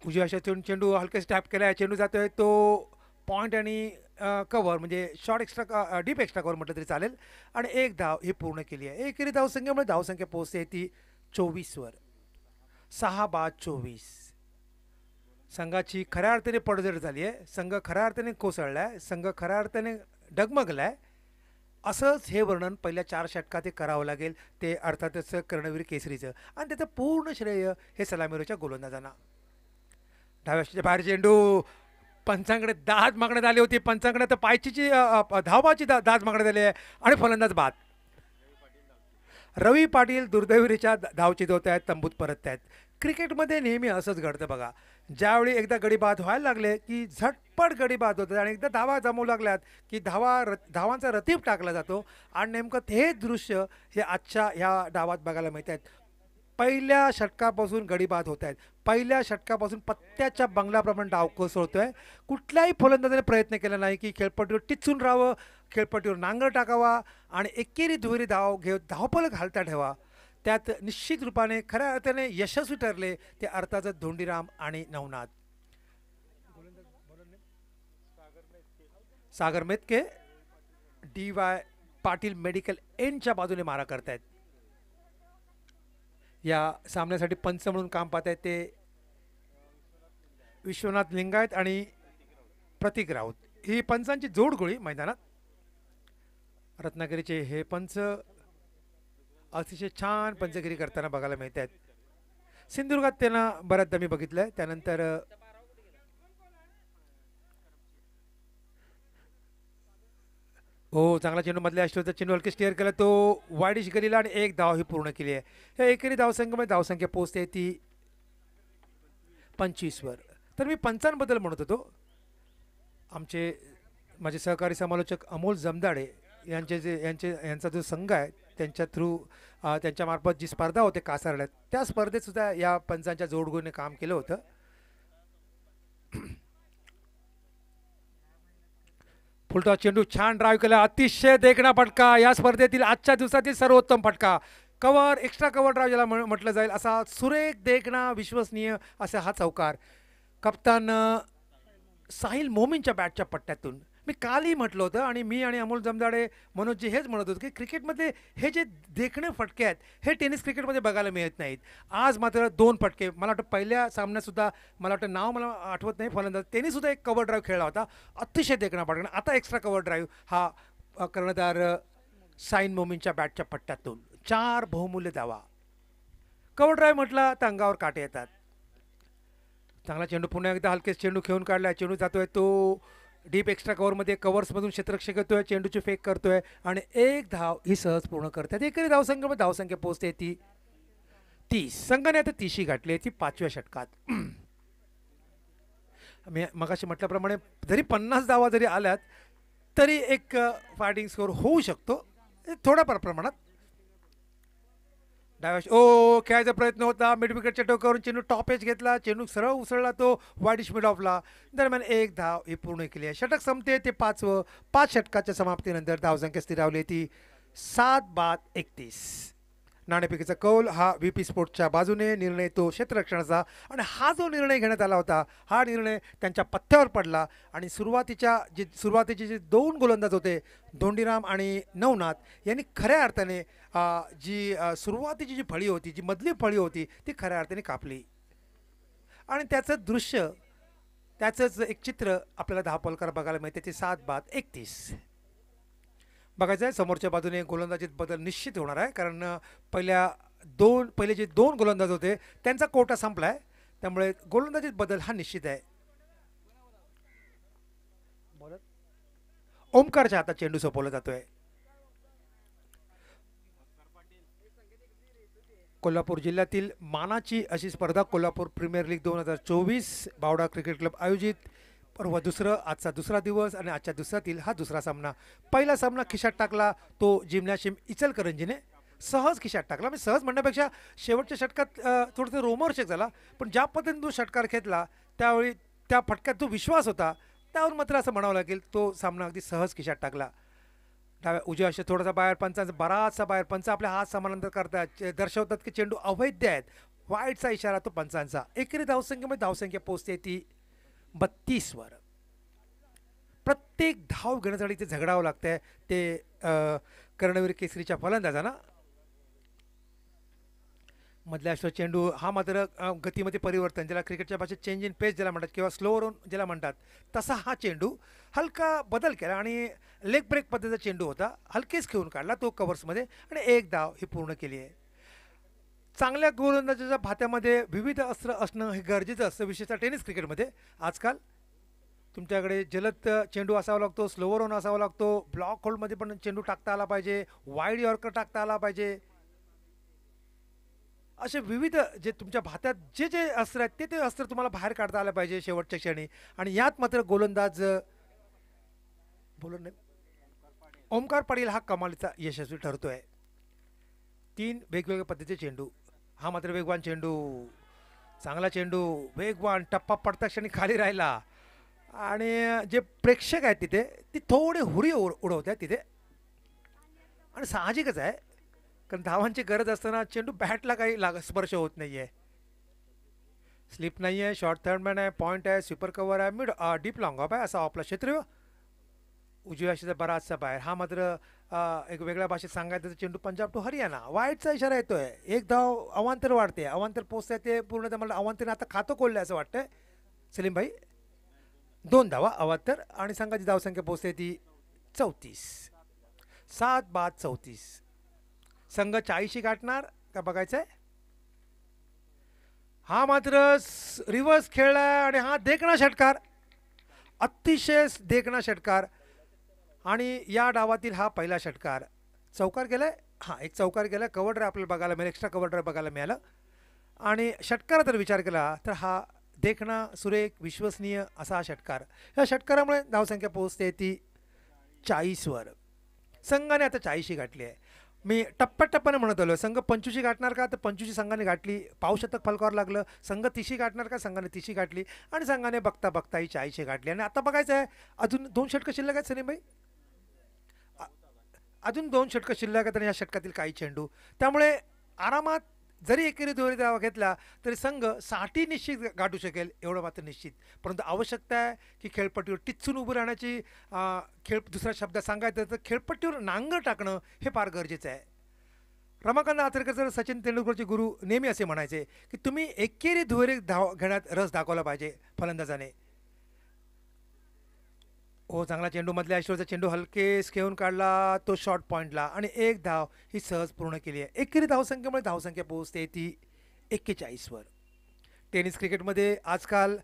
उजव्या हातातून चेंडू हलकेच टॅप केला, चेंडू जातोय तो पॉईंट आणि कव्हर, म्हणजे short extra deep extra cover म्हटलं तरी चालेल आणि एक धाव ही पूर्ण केली आहे. एकेरी धावसंख्येमुळे धावसंख्या पोहोचते ती 24वर. 6-24. संघाची खऱ्या अर्थाने पडझड झाली आहे, संघ खऱ्या अर्थाने कोसळला आहे, संघ खऱ्या अर्थाने डगमगला आहे. असंच हे वर्णन पहिल्या 4 षटकात ते करावं लागेल, ते अर्थातच कर्णवीर केसरीचं. आणि त्याचं पूर्ण श्रेय हे सलामीरोच्या गोलंदाजांना. डाव्या बाहेर चेंडू, पंचांकडे दाद मागण्यात आली होती, पंचांकडे तर पायचीची धावबाची दाद मागण्यात आली आहे आणि फलंदाज बाद. रवी पाटील दुर्दैवीच्या धावची होत आहेत, तंबूत परत आहेत. क्रिकेटमध्ये नेहमी असंच घडतं बघा, ज्यावेळी एकदा गडी बाद व्हायला लागले की झटपट गडी बाद होतात आणि एकदा धावा जमवू लागल्यात की धावांचा रतीब टाकला जातो आणि नेमकं हे दृश्य हे आजच्या ह्या डावात बघायला मिळत आहेत. पहिल्या षटकापासून गडी बाद होत आहेत, पहिल्या षटकापासून पत्त्याच्या बंगल्याप्रमाणे डाव कोसळतोय. कुठल्याही फलंदाजाने प्रयत्न केला नाही की खेळपट्टीवर टिचून राहावं, खेळपट्टीवर नांगर टाकावा आणि एकेरी दुहेरी धाव घेऊन धावफलक घालता ठेवा. त्यात निश्चित रूपाने खऱ्या अर्थाने यशस्वी ठरले ते अर्थातच धोंडीराम आणि नवनाथ. सागर मेतके डी वाय पाटील मेडिकल एनच्या बाजूने मारा करतायत. या सामन्यासाठी पंच म्हणून काम पाहत आहेत ते विश्वनाथ लिंगायत आणि प्रतीक राऊत. ही पंचांची जोडगोळी मैदानात. रत्नागिरीचे हे पंच अतिशय छान पंचगिरी करताना बघायला मिळत आहेत. सिंधुदुर्गात त्यांना बऱ्याचदा मी बघितलंय. त्यानंतर हो, चांगला चेंडू मधल्या अष्टोचा चेंडू हलके स्टेअर केला तो वाईडिश गलीला आणि एक धाव ही पूर्ण केली आहे. या एकेरी धावसंख्येमध्ये धावसंख्या पोहोचते ती 25 वर. तर मी पंचांबद्दल म्हणत होतो. आमचे माझे सहकारी समालोचक अमोल जमदाडे यांचा जो संघ आहे त्यांच्या थ्रू त्यांच्यामार्फत जी स्पर्धा होते कासारड्यात त्या स्पर्धेत सुद्धा या पंचांच्या जोडगोळीने काम केलं होतं. फुलटॉस चेंडू छान ड्राईव्ह केला. अतिशय देखणा फटका. या स्पर्धेतील आजच्या दिवसातील सर्वोत्तम फटका. कव्हर एक्स्ट्रा कव्हर ड्राईव्ह ज्याला म्हटलं जाईल असा सुरेख देखणा विश्वसनीय असा हा चौकार कप्तान साहिल मोमीनच्या बॅटच्या पट्ट्यातून. मी कालही म्हटलं होतं आणि मी आणि अमोल जमदाडे मनोजी हेच म्हणत होतो की क्रिकेटमध्ये हे जे देखणे फटके आहेत हे टेनिस क्रिकेटमध्ये बघायला मिळत नाहीत. आज मात्र 2 फटके. मला वाटतं पहिल्या सामन्यातसुद्धा मला वाटतं नाव मला आठवत नाही फलंदाज त्यांनीसुद्धा एक कव्हर ड्राईव्ह खेळला होता. अतिशय देखणा फटका. आता एक्स्ट्रा कव्हर ड्राईव्ह हा कर्णधार साईन मोमीनच्या बॅटच्या पट्ट्यातून 4 बहुमूल्य धावा. कव्हर ड्राईव्ह म्हटला तर अंगावर काटे येतात. चांगला चेंडू पुन्हा एकदा हलकेच चेंडू खेळून काढला. चेंडू जातोय तो डीप एक्स्ट्रा कव्हरमध्ये. कव्हर्समधून क्षेत्ररक्षक येतोय. चेंडूची फेक करतोय आणि एक धाव ही सहज पूर्ण करतात. एकरी धावसंख्येमध्ये धावसंख्या पोहोचते ती 30. संघाने आता 30 गाठली आहे ती 5व्या षटकात. मी मगाशी म्हटल्याप्रमाणे जरी 50 धावा जरी आल्यात तरी एक फायटिंग स्कोर होऊ शकतो थोड्याफार प्रमाणात. डाव्या खेळायचा प्रयत्न होता. मिड विकेटच्या टोकावरून चेंडू टॉप एज घेतला. चेंडू सरळ उसळला तो वाईडिश मिड ऑफला. दरम्यान एक धाव ही पूर्ण केली आहे. षटक संपते ते 5वं. 5 षटकाच्या समाप्तीनंतर धावसंख्या स्थिरावली ती 7-31. नाणेफेकीचा कौल हा व्ही.पी. स्पोर्ट्सच्या बाजूने. निर्णय तो क्षेत्ररक्षणाचा आणि हा जो निर्णय घेण्यात आला होता हा निर्णय त्यांच्या पथ्यावर पडला आणि सुरुवातीचे जे 2 गोलंदाज होते धोंडीराम आणि नवनाथ यांनी खऱ्या अर्थाने जी सुरुवातीची जी फळी होती जी मधली फळी होती ती खऱ्या अर्थाने कापली आणि त्याचं दृश्य त्याचंच एक चित्र आपल्याला धावपलकार बघायला मिळते. ते 7-31 बघायचं आहे. समोरच्या बाजूने गोलंदाजीत बदल निश्चित होणार आहे कारण पहिले जे 2 गोलंदाज होते त्यांचा कोटा संपला आहे. त्यामुळे गोलंदाजीत बदल हा निश्चित आहे. ओमकारच्या हातात चेंडू सोपवला जातोय. कोल्हापूर जिल्ह्यातील मानाची अशी स्पर्धा Kolhapur premier league 2024 Bavda cricket club आयोजित. परवा आजचा दुसरा दिवस आणि आजच्या दिवसातील हा दुसरा सामना. पहिला सामना खिशात टाकला तो जिम्नॅशियम इचलकरंजीने. सहज खिशात टाकला. म्हणजे सहज म्हणण्यापेक्षा शेवटच्या षटकात थोडंसं रोमहर्षक झाला. पण ज्या पद्धतीने तो षटकार घेतला त्यावेळी त्या फटक्यात जो विश्वास होता त्यावर मात्र असं म्हणावं लागेल तो सामना अगदी सहज खिशात टाकला. डाव्या उजव्या अशा थोडासा बाहेर पंचांचा बराचसा बाहेर पंच आपल्या हात समानांतर करतात दर्शवतात की चेंडू अवैध आहेत. वाईटचा इशारा तो पंचांचा. एकेरी धावसंख्येमध्ये धावसंख्या पोहोचते ती 32 वर. प्रत्येक धाव घेण्यासाठी ते झगडावं लागतंय ते कर्णवीर केसरीच्या फलंदाजांना. मधल्या अश्व चेंडू हा मात्र गतीमध्ये परिवर्तन ज्याला क्रिकेटच्या भाषेत चेंज इन पेस ज्याला म्हणतात किंवा स्लोअर ऑन ज्याला म्हणतात तसा हा चेंडू हलका बदल केला आणि लेग ब्रेक पद्धतीचा चेंडू होता. हलकेच खेळून काढला तो कव्हर्समध्ये आणि एक धाव ही पूर्ण केली आहे. चांगल्या गोलंदाजाच्या भात्यामध्ये विविध अस्त्र असणं हे गरजेचं असतं विशेषतः टेनिस क्रिकेटमध्ये. आजकाल तुमच्याकडे जलद चेंडू असावा लागतो. स्लोअर ऑन असावा लागतो. ब्लॉक होल्डमध्ये पण चेंडू टाकता आला पाहिजे. वाईड यॉर्कर टाकता आला पाहिजे. असे विविध जे तुमच्या भात्यात जे जे अस्त्र आहेत ते अस्त्र तुम्हाला बाहेर काढता आलं पाहिजे शेवटच्या क्षणी. आणि यात मात्र गोलंदाज ओमकार पाटील हा कमालीचा यशस्वी ठरतोय. 3 वेगवेगळ्या पद्धतीचे चेंडू. हा मात्र वेगवान चेंडू. चांगला चेंडू वेगवान टप्पा पडता क्षणी खाली राहिला आणि जे प्रेक्षक आहेत तिथे ती थोडे हुरी उडवत आहेत तिथे आणि साहजिकच आहे कारण धावांची गरज असताना चेंडू बॅटला काही स्पर्श होत नाही आहे. स्लिप नाही आहे. शॉर्ट थर्डमॅन आहे. पॉईंट आहे. स्वीपर कव्हर आहे. मिड डीप लॉंग ऑफ आहे. असा आपला क्षेत्र उजव्या अशीचा बराचसा बाहेर. हा मात्र एक वेगळ्या भाषेत सांगायचं तर चेंडू पंजाब टू हरियाणा. वाईटचा इशारा येतोय. एक धाव अवांतर वाढते. अवांतर पोचते ते पूर्ण मला अवांतरने आता खातं कोल्लंय असं वाटतंय. सलीम भाई 2 धावा अवांतर आणि संघाची धावसंख्या पोचते ती 34. 7 बाद 34. संघ 40 गाठणार का बघायचंय. हा मात्र रिव्हर्स खेळलाय आणि हा देखणा षटकार. अतिशय देखणा षटकार आणि या डावातील हा पहिला षटकार. चौकार गेलाय. हां, एक चौकार गेलाय. कव्हर ड्राईव्ह आपल्याला बघायला मिळेल. एक्स्ट्रा कव्हर ड्राईव्ह बघायला मिळालं. आणि षटकाराचा जर विचार केला तर हा देखणा सुरेख विश्वसनीय असा हा षटकार. या षटकारामुळे धावसंख्या पोहोचते ती 40वर. संघाने आता 40 गाठली आहे. मी टप्प्याटप्प्याने म्हणत आलो संघ 25 गाठणार का तर 25 संघाने गाठली. पावशतक फलकावर लागलं. संघ 30 गाठणार का संघाने 30 गाठली आणि संघाने बघता बघता ही 40 गाठली. आणि आता बघायचं आहे अजून 2 षटकं शिल्लक आहेत सलीम भाई. अजून 2 षटकं शिल्लक आहेत आणि या षटकातील काही चेंडू. त्यामुळे आरामात जरी एकेरी दुहेरी धावा घेतला तरी संघ 60 निश्चित गाठू शकेल एवढं मात्र निश्चित. परंतु आवश्यकता आहे की खेळपट्टीवर टिच्चून उभं राहण्याची. दुसरा शब्द सांगायचं तर खेळपट्टीवर नांगर टाकणं हे फार गरजेचं आहे. रमाकांत आचरेकर सर सचिन तेंडुलकरचे गुरु नेहमी असे म्हणायचे की तुम्ही एकेरी दुहेरी धाव घेण्यात रस दाखवला पाहिजे फलंदाजाने. हो, चांगला चेंडू मधल्या ऐश्वर्याचा चेंडू हलकेस घेऊन काढला तो शॉर्ट पॉईंटला आणि एक धाव ही सहज पूर्ण केली आहे. एकेरी धावसंख्येमुळे धावसंख्या पोहोचते ती 41वर. टेनिस क्रिकेटमध्ये आजकाल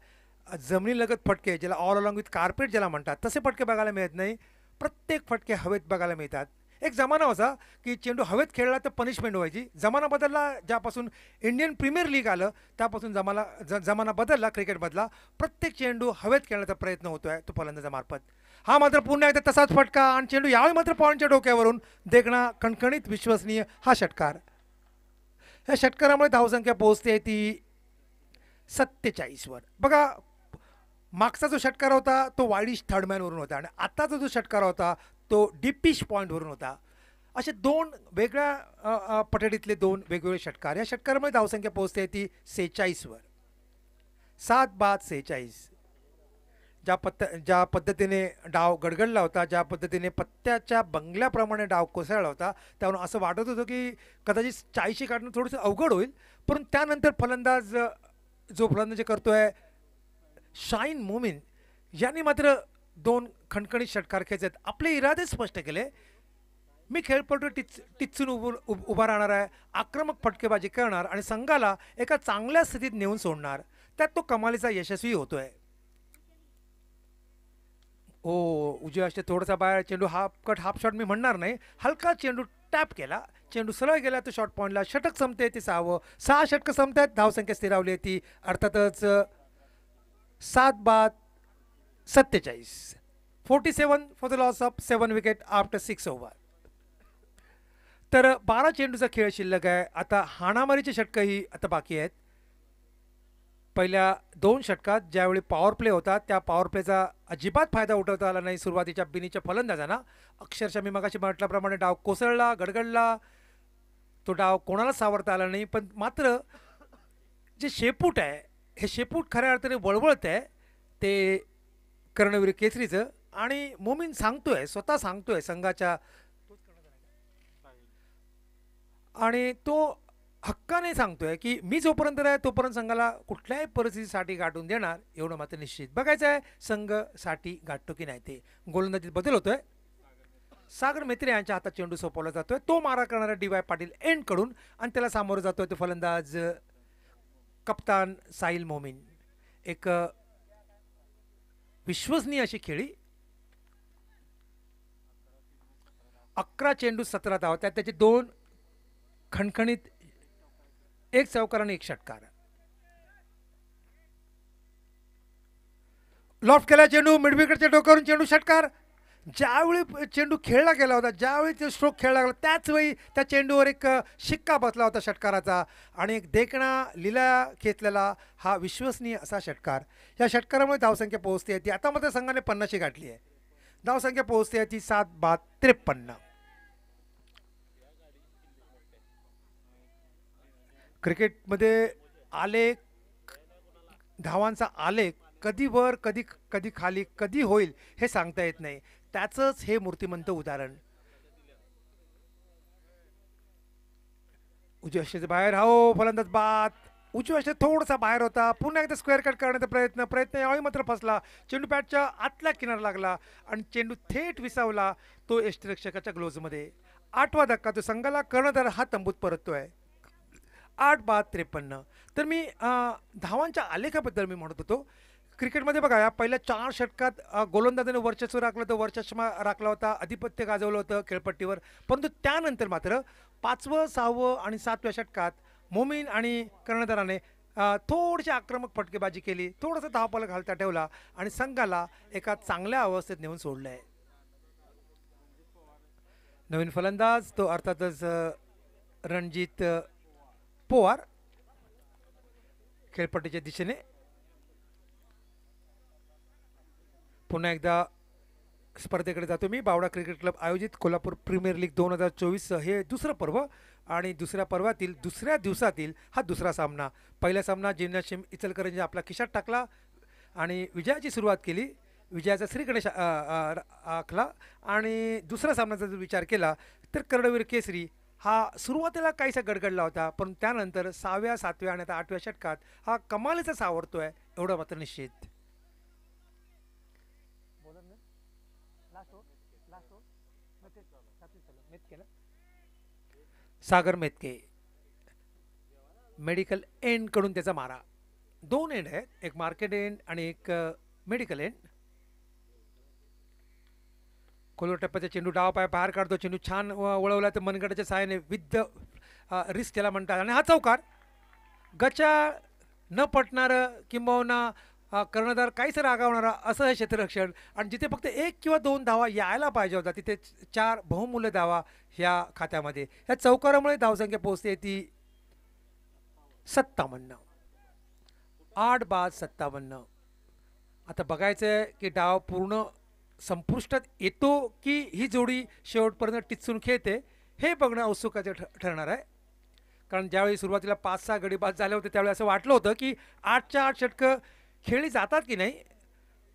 जमिनीलगत फटके ज्याला ऑल अलॉंग विथ कार्पेट ज्याला म्हणतात तसे फटके बघायला मिळत नाही. प्रत्येक फटके हवेत बघायला मिळतात. एक जमाना होता की चेंडू हवेत खेळला तर पनिशमेंट व्हायची. जमाना बदलला ज्यापासून इंडियन प्रीमियर लीग आलं त्यापासून जमाना बदलला क्रिकेटमधला. प्रत्येक चेंडू हवेत खेळण्याचा प्रयत्न होतोय तो फलंदाजामार्फत. हा मात्र पुन्हा एकदा तसाच फटका आणि चेंडू यावेळी मात्र पॉईंटच्या डोक्यावरून देखणा खणखणीत विश्वसनीय हा षटकार. या षटकारामुळे धावसंख्या पोहोचते ती 47वर. बघा मागचा जो षटकार होता तो वाईडिश थर्डमॅनवरून होता आणि आताचा जो षटकार होता तो डीपिश पॉईंटवरून होता. असे 2 वेगळ्या पठडीतले 2 वेगवेगळे षटकार. या षटकारामुळे धावसंख्या पोहोचते ती 46वर. 7 बाद 46. ज्या पद्धतीने डाव गडगडला होता, ज्या पद्धतीने पत्त्याच्या बंगल्याप्रमाणे डाव कोसळला होता त्यावरून असं वाटत होतं की कदाचित 40 काढणं थोडंसं अवघड होईल. परंतु त्यानंतर फलंदाज जो फलंदाजी करतोय शाहीन मोमीन यांनी मात्र 2 खणखणीत षटकार खेचत आपले इरादे स्पष्ट केले. मी खेळपटू टिच्चून उभा राहणार आहे. आक्रमक फटकेबाजी करणार आणि संघाला एका चांगल्या स्थितीत नेऊन सोडणार. त्यात तो कमालीचा यशस्वी होतोय. उजव्या अष्टे थोडासा बाहेर चेंडू हाफ शॉट मी म्हणणार नाही. हलका चेंडू टॅप केला. चेंडू सरळ गेला तो शॉर्ट पॉईंटला. षटक संपते ती 6वं. 6 षटकं संपतात. धावसंख्या स्थिरावली ती अर्थातच 7 बाद 47. 47 for the loss of 7 wicket after 6 over. तर 12 चेंडूचा खेळ शिल्लक आहे. आता हाणामारीचे षटकंही आता बाकी आहेत. पहिल्या 2 षटकात ज्यावेळी पॉवर प्ले होता त्या पॉवर प्लेचा अजिबात फायदा उठवता आला नाही सुरुवातीच्या बिनीच्या फलंदाजांना. अक्षरशः मी मगाशी म्हटल्याप्रमाणे डाव कोसळला गडगडला. तो डाव कोणालाच सावरता आला नाही. पण मात्र जे शेपूट आहे हे शेपूट खऱ्या अर्थाने वळवळत आहे ते कर्णवीर केसरीचं. आणि मोमीन सांगतोय स्वतः सांगतोय संघाच्या आणि तो हक्काने सांगतोय की मी जोपर्यंत आहे तोपर्यंत संघाला कुठल्याही परिस्थितीसाठी गाठून देणार एवढं मात्र निश्चित. बघायचं आहे संघ साठी गाठतो की नाही ते. गोलंदाजीत बदल होतोय. सागर मेत्रे यांच्या हातात चेंडू सोपवला जातोय. तो मारा करणारा डी.वाय. पाटील एंड कडून आणि त्याला सामोरं जातोय तो फलंदाज कप्तान साहिल मोमीन. एक विश्वसनीय अशी खेळी. 11 चेंडू 17 धावा. त्यात त्याचे 2 खणखणीत, 1 चौकार आणि 1 षटकार. लॉफ्ट केला चेंडू मिडविकेटच्या डोक्यावरून चेंडू षटकार. ज्यावेळी चेंडू खेळला गेला होता ज्यावेळी ते स्ट्रोक खेळला गेला त्याच वेळी त्या चेंडूवर एक शिक्का बसला होता षटकाराचा आणि एक देखणा लीला खेचलेला हा विश्वसनीय असा षटकार. या षटकारामुळे धावसंख्या पोहोचते ती आता मात्र संघाने 50 गाठली आहे. धावसंख्या पोहोचते ती 7 बाद 53. क्रिकेटमध्ये आलेख धावांचा आलेख कधी वर कधी खाली कधी होईल हे सांगता येत नाही. त्याचंच हे मूर्तिमंत उदाहरण. उजव्या यष्टीच्या बाहेर हो फलंदाज बाद. उजव्या यष्टीत थोडासा बाहेर होता. पुन्हा एकदा स्क्वेअर कट करण्याचा प्रयत्न यावेळी मात्र फसला. चेंडू बॅटच्या आतल्या किनार लागला आणि चेंडू थेट विसावला तो यष्टीरक्षकाच्या ग्लोव्हजमध्ये. 8वा धक्का तो संघाला कर्णधार हा तंबूत परततोय. 8-53. तर मी धावांच्या आलेखाबद्दल मी म्हणत होतो. क्रिकेटमध्ये बघा या पहिल्या 4 षटकात गोलंदाजाने वर्चस्व राखलं तर वर्चस्व राखला होता, आधिपत्य गाजवलं होतं खेळपट्टीवर. परंतु त्यानंतर मात्र 5वं 6वं आणि 7व्या षटकात मोमीन आणि कर्णधाराने थोडीशी आक्रमक फटकेबाजी केली, थोडासा धावफलक घालता ठेवला आणि संघाला एका चांगल्या अवस्थेत नेऊन सोडलं आहे. नवीन फलंदाज तो अर्थातच रणजित पवार खेळपट्टीच्या दिशेने. पुन्हा एकदा स्पर्धेकडे जातो मी. बावडा क्रिकेट क्लब आयोजित कोल्हापूर प्रीमियर लीग 2024 हे दुसरं पर्व आणि दुसऱ्या पर्वातील दुसऱ्या दिवसातील हा दुसरा सामना. पहिला सामना जिम्नॅशियम इचलकरंजी आपला खिशात टाकला आणि विजयाची सुरुवात केली. विजयाचा श्री गणेश आखला. आणि दुसऱ्या सामन्याचा जर विचार केला तर कर्णवीर केसरी हा सुरुवातीला काहीसा गडगडला होता, पण त्यानंतर 6व्या 7व्या आणि आता 8व्या षटकात हा कमालीचा सावरतोय एवढं मात्र निश्चित. सागर मेतके मेडिकल एंड कडून त्याचा मारा. 2 एंड आहेत, एक मार्केट एंड आणि एक मेडिकल एंड. खोलवर टप्प्याचा चेंडू डावपाय बाहेर काढतो. चेंडू छान वळवला तर मनगटाच्या सहाय्याने विथ रिस्क त्याला म्हणतात आणि हा चौकार. गचा न पटणारं किंबहुना कर्णधार काहीच रागावणारा असं हे क्षेत्ररक्षण आणि जिथे फक्त 1 किंवा 2 धावा यायला पाहिजे होता तिथे 4 बहुमूल्य धावा ह्या खात्यामध्ये. ह्या चौकारामुळे धावसंख्या पोहोचते ती 57. 8-57. आता बघायचं आहे की डाव पूर्ण संपुष्टात येतो की ही जोडी शेवटपर्यंत टिचून खेळते हे बघणं उत्सुकाचे ठरणार आहे. कारण ज्यावेळी सुरुवातीला 5-6 गडी बाद झाले होते त्यावेळी असं वाटलं होतं की 8च्या 8 षटकं खेळली जातात की नाही,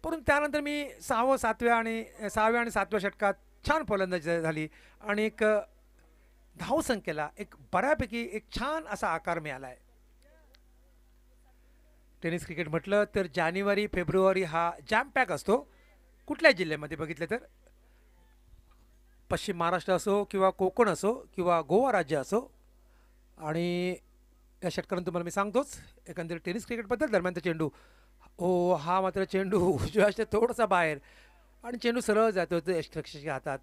परंतु त्यानंतर मी 6व्या 7व्या आणि 7व्या षटकात छान फलंदाजी झाली आणि एक धावसंख्येला एक बऱ्यापैकी एक छान असा आकार मिळाला आहे. टेनिस क्रिकेट म्हटलं तर जानेवारी फेब्रुवारी हा जॅम पॅक असतो. कुठल्याही जिल्ह्यामध्ये बघितलं तर पश्चिम महाराष्ट्र असो किंवा कोकण असो किंवा गोवा राज्य असो. आणि या षटकानं तुम्हाला मी सांगतोच एकंदरीत टेनिस क्रिकेटबद्दल. दरम्यानचा चेंडू हा मात्र चेंडू उजव्या थोडासा बाहेर आणि चेंडू सरळ जातो तो यष्टीरक्षकाच्या हातात.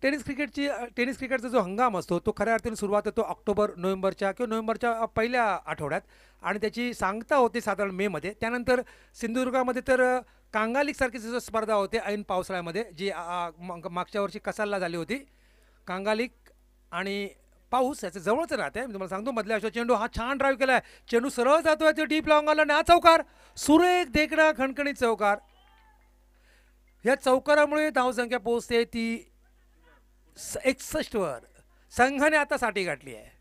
टेनिस क्रिकेटचा जो हंगाम असतो तो खऱ्या अर्थाने सुरुवात होतो नोव्हेंबरच्या किंवा नोव्हेंबरच्या पहिल्या आठवड्यात आणि त्याची सांगता होते साधारण मेमध्ये. त्यानंतर सिंधुदुर्गामध्ये तर कांगालिकसारखी जो स्पर्धा होते ऐन पावसाळ्यामध्ये जी मागच्या वर्षी कसालला झाली होती. कांगालिक आणि पाऊस याचं जवळच राहते. मी तुम्हाला सांगतो मधल्या अशा चेंडू हा छान ड्राईव्ह केला आहे. चेंडू सरळ जातोय ते डीप लॉंगला आणि हा चौकार. सुरेख देखणा खणखणीत चौकार. या चौकारामुळे धावसंख्या पोहोचते ती 61 वर. संघाने आता 60 गाठली आहे.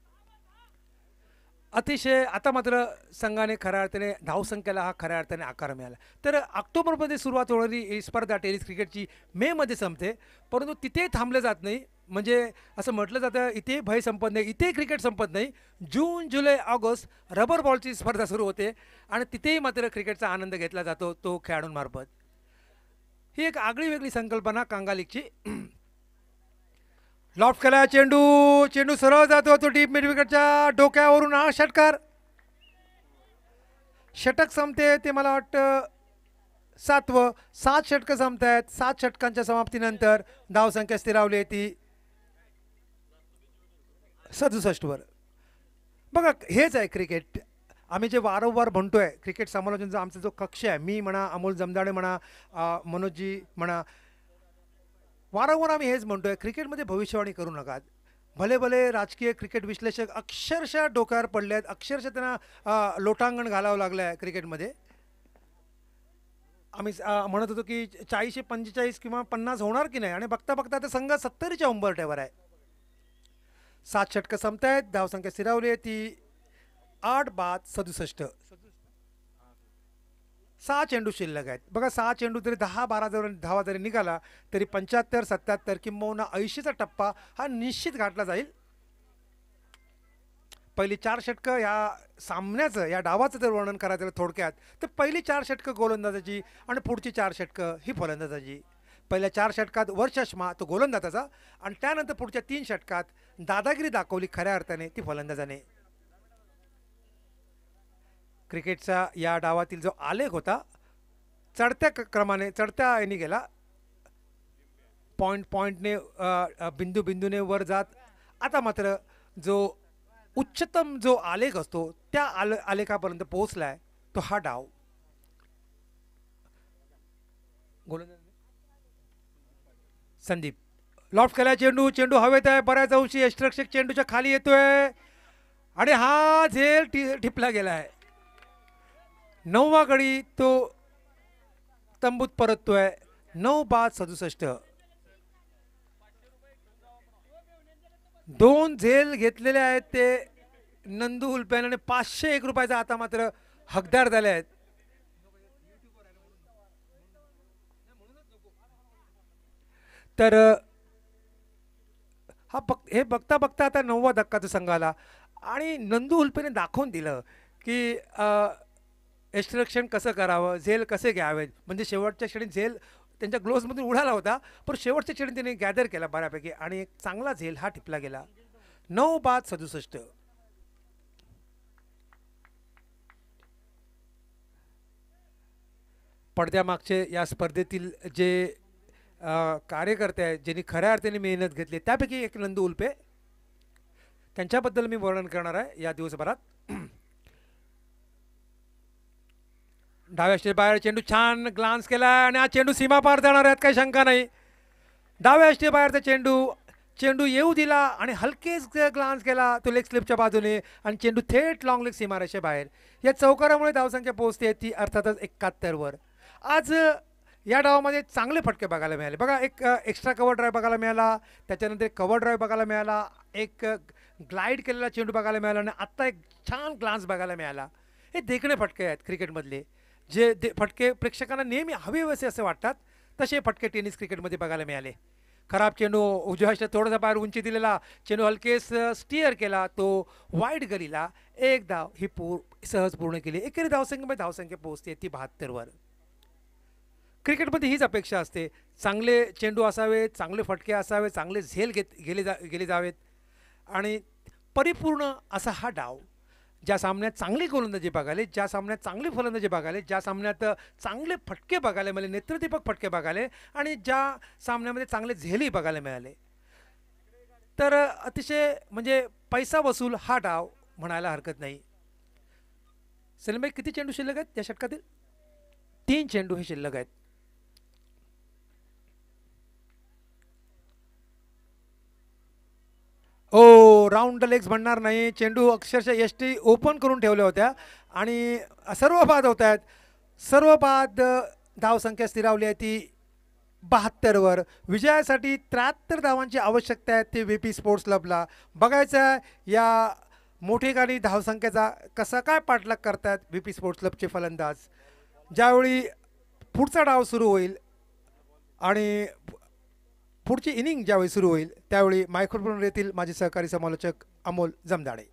अतिशय आता मात्र संघाने खऱ्या अर्थाने धावसंख्येला हा खऱ्या अर्थाने आकार मिळाला. तर ऑक्टोबरमध्ये सुरुवात होणारी ही स्पर्धा टेनिस क्रिकेटची मेमध्ये संपते, परंतु तिथे थांबले जात नाही. म्हणजे असं म्हटलं जातं इथे भय संपत नाही, इथे क्रिकेट संपत नाही. जून जुलै ऑगस्ट रबर बॉलची स्पर्धा सुरू होते आणि तिथेही मात्र क्रिकेटचा आनंद घेतला जातो तो खेळाडूंमार्फत. ही एक आगळी वेगळी संकल्पना कांगालिकची. लॉफ्ट केला चेंडू सरळ जातो तो डीप मिड विकेटच्या डोक्यावरून. हा षटकार. षटक संपते ते मला वाटतं 7वं. 7 षटकं संपत आहेत. 7 षटकांच्या समाप्तीनंतर धावसंख्या स्थिरावली आहे ती 67 वर. बघा हेच आहे क्रिकेट. आम्ही जे वारंवार म्हणतोय क्रिकेट समालोचनचा आमचा जो कक्ष आहे, मी म्हणा, अमोल जमदाडे म्हणा, मनोजजी म्हणा, वारंवार आम्ही हेच म्हणतोय क्रिकेटमध्ये भविष्यवाणी करू नका. भले भले राजकीय क्रिकेट विश्लेषक अक्षरशः डोक्यावर पडले आहेत, अक्षरशः त्यांना लोटांगण घालावं लागलं आहे क्रिकेटमध्ये. आम्ही म्हणत होतो की 40, 45 किंवा 50 होणार की नाही आणि बघता बघता आता संघ 70च्या उंबरठ्यावर आहे. 7 षटकं संपत आहेत. धावसंख्या स्थिरावली आहे ती 8-67. 6 चेंडू शिल्लक आहेत. बघा 6 चेंडू तरी 10-12 जर धावा जरी निघाला तरी 75-77 किंबहुना 80चा टप्पा हा निश्चित गाठला जाईल. पहिली 4 षटकं या सामन्याचं या डावाचं जर वर्णन करायचं थोडक्यात तर पहिली 4 षटकं गोलंदाजाची आणि पुढची 4 षटकं ही फलंदाजाची. पहिल्या 4 षटकात वरचष्मा तो गोलंदाजाचा आणि त्यानंतर पुढच्या 3 षटकात दादागिरी दाखवली खऱ्या अर्थाने ती फलंदाजाने. क्रिकेटचा या डावातील जो आलेख होता चढत्या क्रमाने चढत्या याने गेला, पॉइंटने बिंदू बिंदूने वर जात. आता मात्र जो उच्चतम जो आलेख असतो त्या आलेखापर्यंत पोहोचलाय तो हा डाव. संदीप लॉफ्ट केला चेंडू, चेंडू हवेत आहे बऱ्याच अंशी, यष्टिरक्षक चेंडूच्या खाली येतोय आणि हा झेल ठिपला गेलाय. 9वा गडी तो तंबूत परततोय. 9-67. 2 झेल घेतलेले आहेत ते नंदू उल्प्याने 501 रुपयाचा आता मात्र हकदार झाले आहेत. तर हे बघता बघता आता 9वा धक्का तो संघाला आणि नंदू उल्पेने दाखवून दिलं की यष्टिरक्षण कसं करावं, झेल कसे घ्यावेत. म्हणजे शेवटच्या क्षणी झेल त्यांच्या ग्लोव्समधून उडाला होता पण शेवटच्या क्षणी त्याने गॅदर केला बऱ्यापैकी आणि एक चांगला झेल हा टिपला गेला. 9-67. पडद्यामागचे या स्पर्धेतील जे कार्यकर्ते आहेत ज्यांनी खऱ्या अर्थाने मेहनत घेतली त्यापैकी एक नंदू उल्पे, त्यांच्याबद्दल मी वर्णन करणार आहे या दिवसभरात. डाव्या स्टेज बाहेर चेंडू छान ग्लान्स केला आणि हा चेंडू सीमा पार जाणार आहेत काही शंका नाही. डाव्या स्टेज बाहेरचा चेंडू येऊ दिला आणि हलकेच ग्लान्स केला तो लेग स्लिपच्या बाजूने आणि चेंडू थेट लॉंग लेग सीमारेषे बाहेर. या चौकारामुळे धावसंख्या पोहोचते ती अर्थातच 71 वर. आज या डावामध्ये चांगले फटके बघायला मिळाले. बघा एक एक्स्ट्रा कव्हर ड्राईव्ह बघायला मिळाला, त्याच्यानंतर एक कव्हर ड्राईव्ह बघायला मिळाला, एक ग्लाईड केलेला चेंडू बघायला मिळाला आणि आत्ता एक छान ग्लान्स बघायला मिळाला. हे देखणे फटके आहेत क्रिकेटमधले, जे फटके प्रेक्षकांना नेहमी हवेवसे असे वाटतात तसे फटके टेनिस क्रिकेटमध्ये बघायला मिळाले. खराब चेंडू उजव्या हाताला थोडासा बाहेर उंची दिलेला चेंडू हलकेस स्टीअर केला तो वाईड गलीला. एक धाव ही सहज पूर्ण केली. एकेरी धावसंख्येमध्ये धावसंख्या पोहोचते ती 72 वर. क्रिकेटमध्ये हीच अपेक्षा असते, चांगले चेंडू असावेत, चांगले फटके असावेत, चांगले झेल गेले जावेत आणि परिपूर्ण असा हा डाव. ज्या सामन्यात चांगली गोलंदाजी बघाले, ज्या सामन्यात चांगली फलंदाजी बघाले, ज्या सामन्यात चांगले फटके बघायला मिळाले, नेत्रदीपक फटके बघाले आणि ज्या सामन्यामध्ये चांगले झेलही बघायला मिळाले, तर अतिशय म्हणजे पैसा वसूल हा डाव म्हणायला हरकत नाही. सलीमभाई किती चेंडू शिल्लक आहेत या षटकातील? 3 चेंडू हे शिल्लक आहेत. ओ राऊंड द लेग्स म्हणणार नाही, चेंडू अक्षरशः यष्टी ओपन करून ठेवल्या होत्या आणि सर्व बाद होत आहेत. सर्व बाद. धावसंख्या स्थिरावली आहे ती 72 वर. विजयासाठी 73 धावांची आवश्यकता आहे ते VP स्पोर्ट्स क्लबला. बघायचं आहे या मोठेखानी धावसंख्येचा कसा काय पाठलाग करतात VP स्पोर्ट्स क्लबचे फलंदाज. ज्यावेळी पुढचा डाव सुरू होईल आणि पुढची इनिंग ज्यावेळी सुरू होईल त्यावेळी मायक्रोफोन येथील माझे सहकारी समालोचक अमोल जमदाडे.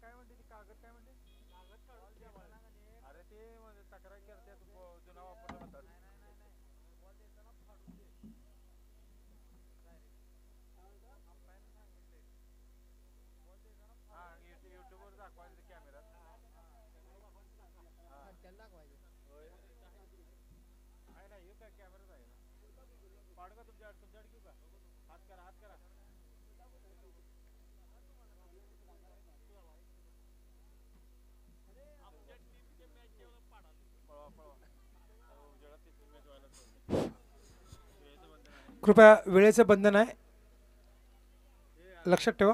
काय म्हणते ती कागद काय म्हणते अरे ते तक्रार करते जुना वापरला म्हणतात हा युट्यूबवर दाखवायचं कॅमेरात आहे ना येऊ काय कॅमेराच आहे ना पाड का तुमच्याकडे घेऊ का हात करा हात करा कृपया वेळेचं बंधन आहे, लक्षात ठेवा.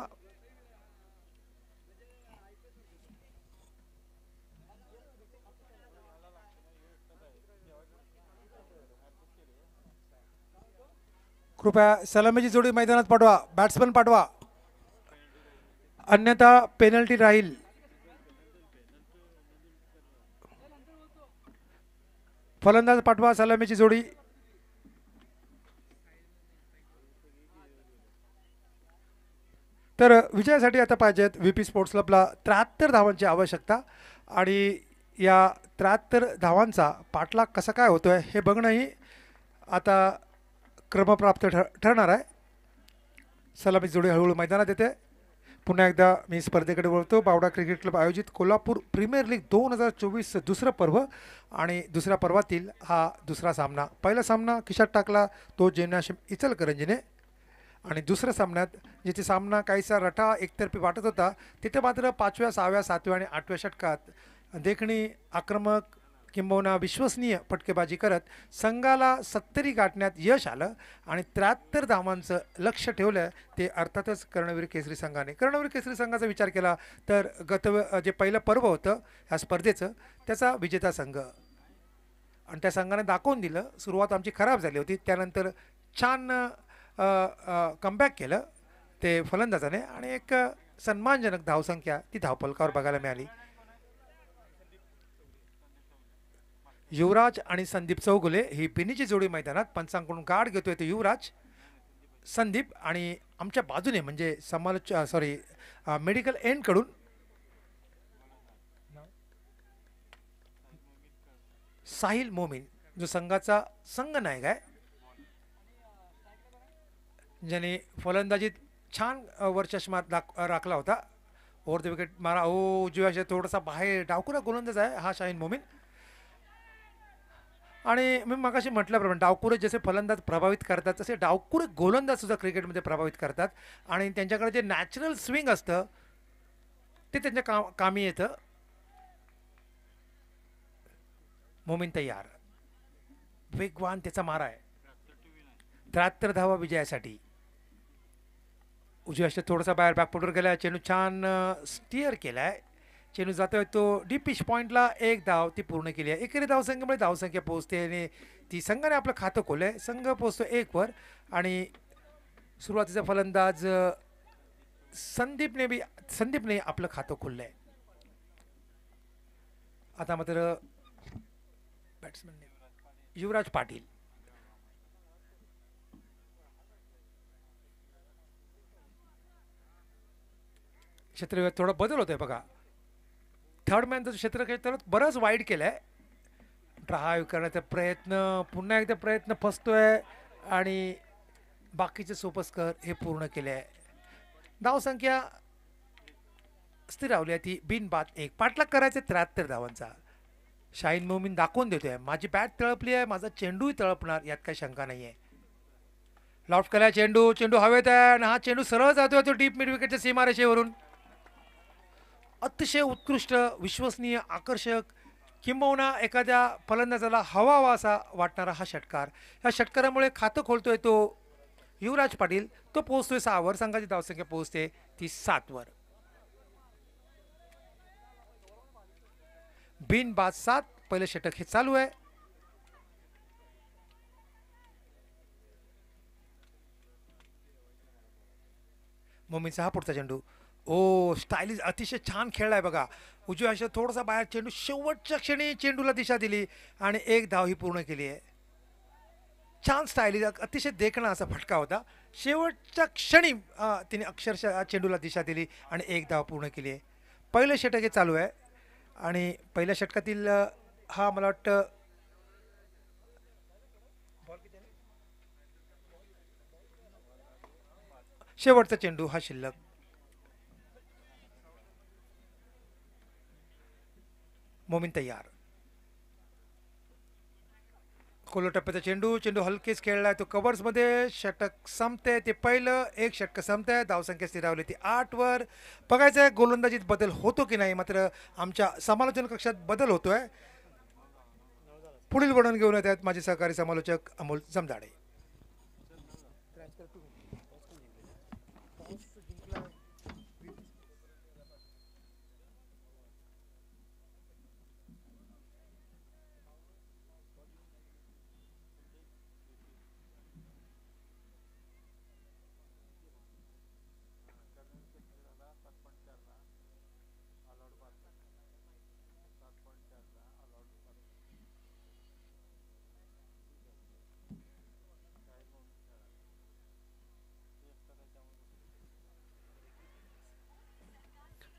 कृपया सलामीची जोडी मैदानात पाठवा, बॅट्समन पाठवा, अन्यथा पेनल्टी राहील. फलंदाज पाठवा, सलामीची जोडी. तर विजयासाठी आता पाहिजेत व्ही पी स्पोर्ट्स क्लबला 73 धावांची आवश्यकता आणि या 73 धावांचा पाठलाग कसा काय होतो आहे हे बघणंही आता क्रमप्राप्त ठरणार आहे. सलामी जोडी हळूहळू मैदानात येते. पुन्हा एकदा मी स्पर्धेकडे वळतो. बावडा क्रिकेट क्लब आयोजित कोल्हापूर प्रीमियर लीग 2024 दुसरं पर्व आणि दुसऱ्या पर्वातील हा दुसरा सामना. पहिला सामना खिशात टाकला तो जिम्नॅशियम इचलकरंजीने आणि दुसऱ्या सामन्यात जिथे सामना काहीसा रटा एकतर्फी वाटत होता तिथे मात्र 5व्या 6व्या 7व्या आणि 8व्या षटकात देखणी आक्रमक किंबहुना विश्वसनीय फटकेबाजी करत संघाला 70 गाठण्यात यश आलं आणि 73 धावांचं लक्ष ठेवलं. ते अर्थातच कर्णवीर केसरी संघाने. कर्णवीर केसरी संघाचा विचार केला तर जे पहिलं पर्व होतं ह्या स्पर्धेचं त्याचा विजेता संघ आणि त्या संघाने दाखवून दिलं. सुरुवात आमची खराब झाली होती, त्यानंतर छान कमबॅक केलं ते फलंदाजाने आणि एक सन्मानजनक धावसंख्या ती धावफलकावर बघायला मिळाली. युवराज आणि संदीप चौगुले ही पिनीची जोडी मैदानात. पंचांकडून गार्ड घेतोय तो युवराज. संदीप आणि आमच्या बाजूने म्हणजे मेडिकल एंडकडून साहिल मोमीन जो संघाचा संघनायक आहे, ज्याने फलंदाजीत छान वर्चस्व राखला होता. ओव्हर द विकेट मारा उजव्या थोडासा बाहेर डावकुरा गोलंदाज आहे हा शाहीन मोमीन. आणि मी मगाशी म्हटल्याप्रमाणे डावकुरे जसे फलंदाज प्रभावित करतात तसे डावकुरे गोलंदाज सुद्धा क्रिकेटमध्ये प्रभावित करतात आणि त्यांच्याकडे जे नॅचरल स्विंग असतं ते त्यांच्या कामी येतं. मोमीन तयार, वेगवान त्याचा मारा आहे. 73 धावा विजयासाठी. उजव्या थोडासा बाहेर बॅकफुटवर गेला. चेंडू छान स्टिअर केलाय. चेंडू जातोय तो डीप पिच पॉईंटला. एक धाव ती पूर्ण केली आहे. एकेरी धावसंख्येमुळे धावसंख्या पोहोचते आणि ती संघाने आपलं खातं खोललंय. संघ पोहोचतो 1 वर आणि सुरुवातीचा फलंदाज संदीपने आपलं खातं खोललंय. आता मात्र बॅट्समन युवराज पाटील. क्षेत्र थोडा बदल होतोय बघा. थर्ड मॅनचं क्षेत्र बरंच वाईड केलंय. ड्राईव्ह करण्याचा प्रयत्न, पुन्हा एकदा प्रयत्न फसतोय आणि बाकीचे सोपस्कर हे पूर्ण केले आहे. धावसंख्या स्थिरावली आहे ती बिनबाद 1. पाठलाग करायचे 73 धावांचा. शाहीन मोमीन दाखवून देतोय माझी बॅट तळपली आहे, माझा चेंडूही तळपणार यात काही शंका नाही आहे. लॉफ्ट केला चेंडू हवेत आहे आणि हा चेंडू सरळ जातोय तो डीप मिड विकेटच्या सीमारेषेवरून. अतिशय उत्कृष्ट, विश्वसनीय, आकर्षक किंबहुना एखाद्या फलंदाजाला हवा असा वाटणारा हा षटकार. या षटकारामुळे खातं खोलतोय तो युवराज पाटील. तो पोहोचतोय 6 वर. संघाची धावसंख्या पोहोचते ती 7 वर. बिनबाद 7. पहिलं षटक हे चालू आहे. मोमीनचा हा पुढचा चेंडू. ओ स्टायलिश अतिशय छान खेळलाय बघा. उजव्या अशा थोडासा बाहेर चेंडू. शेवटच्या क्षणी चेंडूला दिशा दिली आणि एक धाव ही पूर्ण केली आहे. छान स्टायलिश अतिशय देखणा असा फटका होता. शेवटच्या क्षणी तिने अक्षरशः चेंडूला दिशा दिली आणि एक धाव पूर्ण केली आहे. पहिलं षटक हे चालू आहे आणि पहिल्या षटकातील हा मला वाटतं शेवटचा चेंडू हा शिल्लक. मोमीन तयार. खोलो टप्प्याचा चेंडू. चेंडू हलकेच खेळलाय तो कव्हर्समध्ये. षटक संपते ते पहिलं. एक षटक संपतंय. धावसंख्या स्थिरावली ती 8 वर. बघायचं आहे गोलंदाजीत बदल होतो की नाही. मात्र आमच्या समालोचन कक्षात बदल होतोय. पुढील वर्णन घेऊन येत आहेत माझे सहकारी समालोचक अमोल जमदाडे.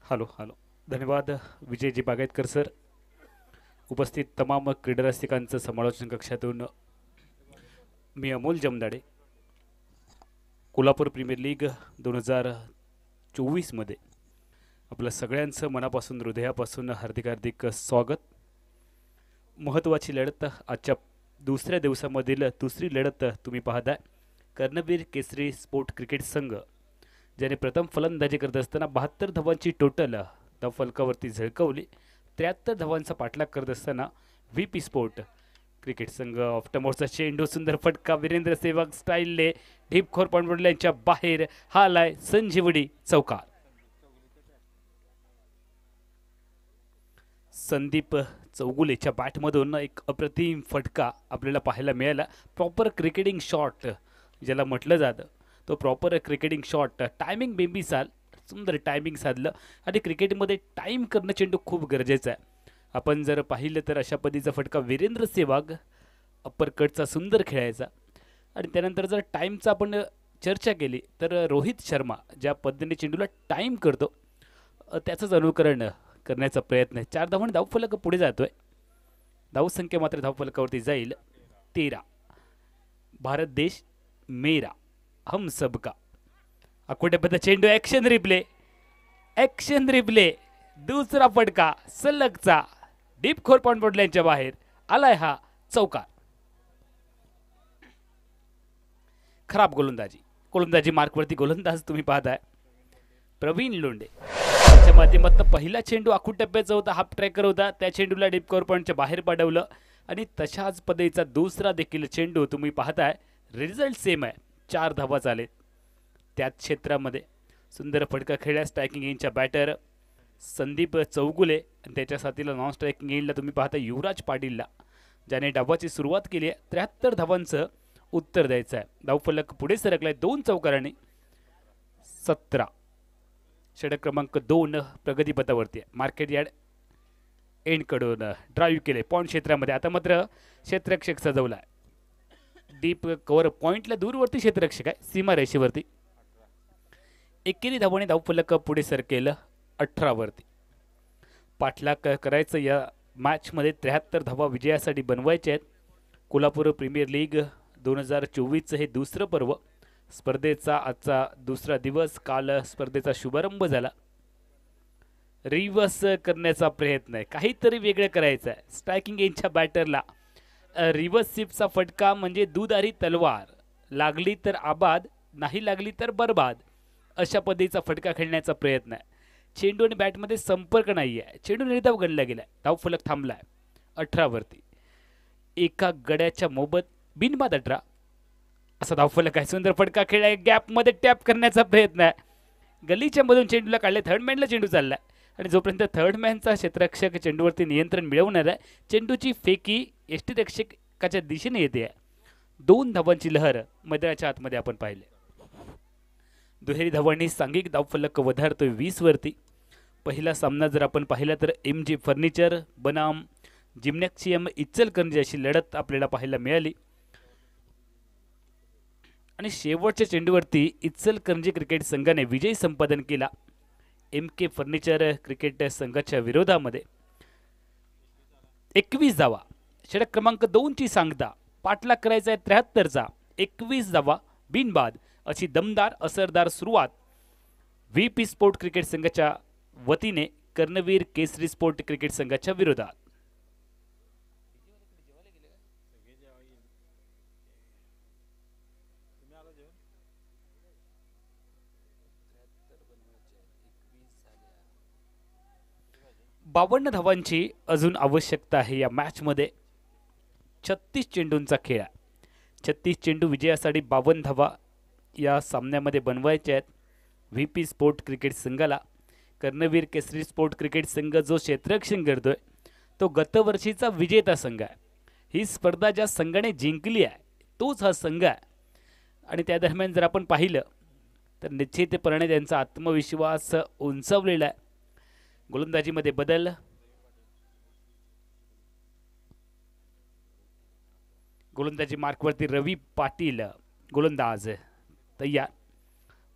Hello hello. धन्यवाद विजयजी बागायतकर सर. उपस्थित तमाम क्रीडा रसिकांचं समालोचन कक्षातून मी अमोल जमदाडे. कोल्हापूर प्रीमियर लीग 2024मध्ये आपलं सगळ्यांचं मनापासून हृदयापासून हार्दिक हार्दिक स्वागत. महत्त्वाची लढत आजच्या दुसऱ्या दिवसामधील दुसरी लढत तुम्ही पाहताय. कर्णवीर केसरी स्पोर्ट क्रिकेट संघ ज्याने प्रथम फलंदाजी करत असताना 72 धावांची टोटल धावफलकावरती झळकवली. 73 धावांचा पाठलाग करत असताना VP स्पोर्ट क्रिकेट संघ ऑफ्टमोरचा चेंडू. सुंदर फटका. वीरेंद्र सेहवाग स्टाईलने डीप खोर पॉइंटच्या बाहेर हा आलाय संजीवनी चौकार. संदीप चौगुलेच्या बॅटमधून एक अप्रतिम फटका आपल्याला पाहायला मिळाला. प्रॉपर क्रिकेटिंग शॉट ज्याला म्हटलं जातं तो प्रॉपर क्रिकेटिंग शॉट. टायमिंग बेंबीसाल सुंदर टायमिंग साधलं. आणि क्रिकेटमध्ये टाईम करणं चेंडू खूप गरजेचं आहे. आपण जर पाहिलं तर अशा पद्धतीचा फटका वीरेंद्र सेहवाग अप्पर कटचा सुंदर खेळायचा. आणि त्यानंतर जर टाईमचा आपण चर्चा केली तर रोहित शर्मा ज्या पद्धतीने चेंडूला टाईम करतो त्याचंच अनुकरण करण्याचा प्रयत्न आहे. 4 धावांनी धावफलक पुढे जातोय. धावसंख्या मात्र धावफलकावरती जाईल 13. भारत देश मेरा हम सबका. अकोट्यापर्यंत चेंडू. Action replay. Action replay. दुसरा फटका सलगचा. डीप खोर पॉइंट पडल्यांच्या बाहेर आलाय हा चौकार. खराब गोलंदाजी मार्कवरती गोलंदाज तुम्ही पाहताय प्रवीण लोंढे. त्याच्या माध्यमातून पहिला चेंडू आखूड टप्प्याचा होता. हाफ ट्रॅकर होता. त्या चेंडूला डीप खोर पॉइंटच्या बाहेर पाठवलं. आणि तशाच पद्धतीचा दुसरा देखील चेंडू तुम्ही पाहताय. रिझल्ट सेम आहे. 4 धावा झाले त्याच क्षेत्रामध्ये. सुंदर फटका खेळला स्ट्रायकिंग एंडच्या बॅटर संदीप चौगुले आणि त्याच्या साथीला नॉन स्ट्रायकिंग एंडला तुम्ही पाहता युवराज पाटीलला ज्याने डावाची सुरुवात केली आहे. 73 धावांचं उत्तर द्यायचं आहे. धावफलक पुढे सरकलाय 2 चौकारांनी. 17. षटक क्रमांक 2 प्रगतीपथावरती आहे. मार्केट यार्ड एंडकडून ड्राईव्ह केले पॉईंट क्षेत्रामध्ये. आता मात्र क्षेत्ररक्षक सजवला आहे. डीप कव्हर पॉईंटला दूरवरती क्षेत्ररक्षक आहे सीमारेषेवरती. 21 धावांनी धावफलक पुढे सरकेल 18 वरती. पाठलाग करायचं या मॅचमध्ये. 73 धावा विजयासाठी बनवायचे आहेत. कोल्हापूर प्रीमियर लीग 2024चं हे दुसरं पर्व. स्पर्धेचा आजचा दुसरा दिवस. काल स्पर्धेचा शुभारंभ झाला. रिव्हर्स करण्याचा प्रयत्न आहे. काहीतरी वेगळं करायचं आहे. स्ट्रायकिंग एंडच्या बॅटरला रिव्हर्स स्वीपचा फटका म्हणजे दुधारी तलवार. लागली तर आबाद, नाही लागली तर बरबाद अशा पद्धतीचा फटका खेळण्याचा प्रयत्न आहे. चेंडू आणि बॅटमध्ये संपर्क नाही आहे. चेंडू निर्धाव गणला गेला. धावफलक थांबला आहे. 18 वरती. एका गड्याच्या मोबत बिनबाद 18 असा धावफलक आहे. सुंदर फटका खेळला, गॅपमध्ये टॅप करण्याचा प्रयत्न आहे. गलीच्या मधून चेंडूला काढले, थर्ड मॅनला चेंडू चाललाय आणि जोपर्यंत थर्ड मॅनचा क्षेत्ररक्षक चेंडूवरती नियंत्रण मिळवणार आहे, चेंडूची फेकी यष्टीरक्षकाच्या दिशेने येते आहे. 2 धावांची लहर मैदानाच्या आतमध्ये आपण पाहिले. दुहेरी धावांनी सांघिक धावफलक वधारतोय 20 वरती. पहिला सामना जर आपण पाहिला तर MG फर्निचर बनाम जिम्नॅक्सियम इचलकरंजी अशी लढत आपल्याला पाहायला मिळाली आणि शेवटच्या चेंडूवरती इचलकरंजी क्रिकेट संघाने विजय संपादन केला MK फर्निचर क्रिकेट संघाच्या विरोधामध्ये. 21 धावा, षटक क्रमांक 2 ची सांगता, पाठलाग करायचा आहे 73चा. 21 धावा बिनबाद अशी दमदार असरदार सुरुवात VP स्पोर्ट क्रिकेट संघाच्या वतीने कर्णवीर केसरी स्पोर्ट क्रिकेट संघाच्या विरोधात. तुम्ही आला जेवण 52 धावांची अजून आवश्यकता आहे या मॅचमध्ये. 36 चेंडूंचा खेळ आहे. 36 चेंडू विजयासाठी 52 धावा या सामन्यामध्ये बनवायचे आहेत VP स्पोर्ट क्रिकेट संघाला. कर्णवीर केसरी स्पोर्ट क्रिकेट संघ जो क्षेत्ररक्षण करतोय तो गतवर्षीचा विजेता संघ आहे. ही स्पर्धा ज्या संघाने जिंकली आहे तोच हा संघ आहे आणि त्या दरम्यान जर आपण पाहिलं तर निश्चितपणे त्यांचा आत्मविश्वास उंचावलेला आहे. गोलंदाजीमध्ये बदल, गोलंदाजी मार्कवरती रवी पाटील गोलंदाज तयार.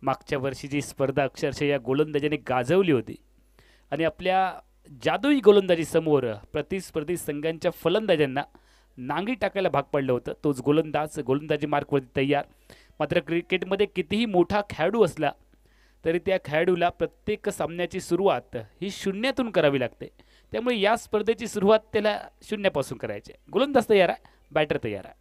मागच्या वर्षीची स्पर्धा अक्षरशः या गोलंदाजाने गाजवली होती आणि आपल्या जादुई गोलंदाजी समोर प्रतिस्पर्धी संघांच्या फलंदाजांना नांगी टाकायला भाग पडलं होतं. तोच गोलंदाज गोलंदाजी मार्कवरती तयार. मात्र क्रिकेटमध्ये कितीही मोठा खेळाडू असला तरी त्या खेळाडूला प्रत्येक सामन्याची सुरुवात ही शून्यातून करावी लागते. त्यामुळे या स्पर्धेची सुरुवात त्याला शून्यापासून करायची. गोलंदाज तयार आहे, बॅटर तयार आहे.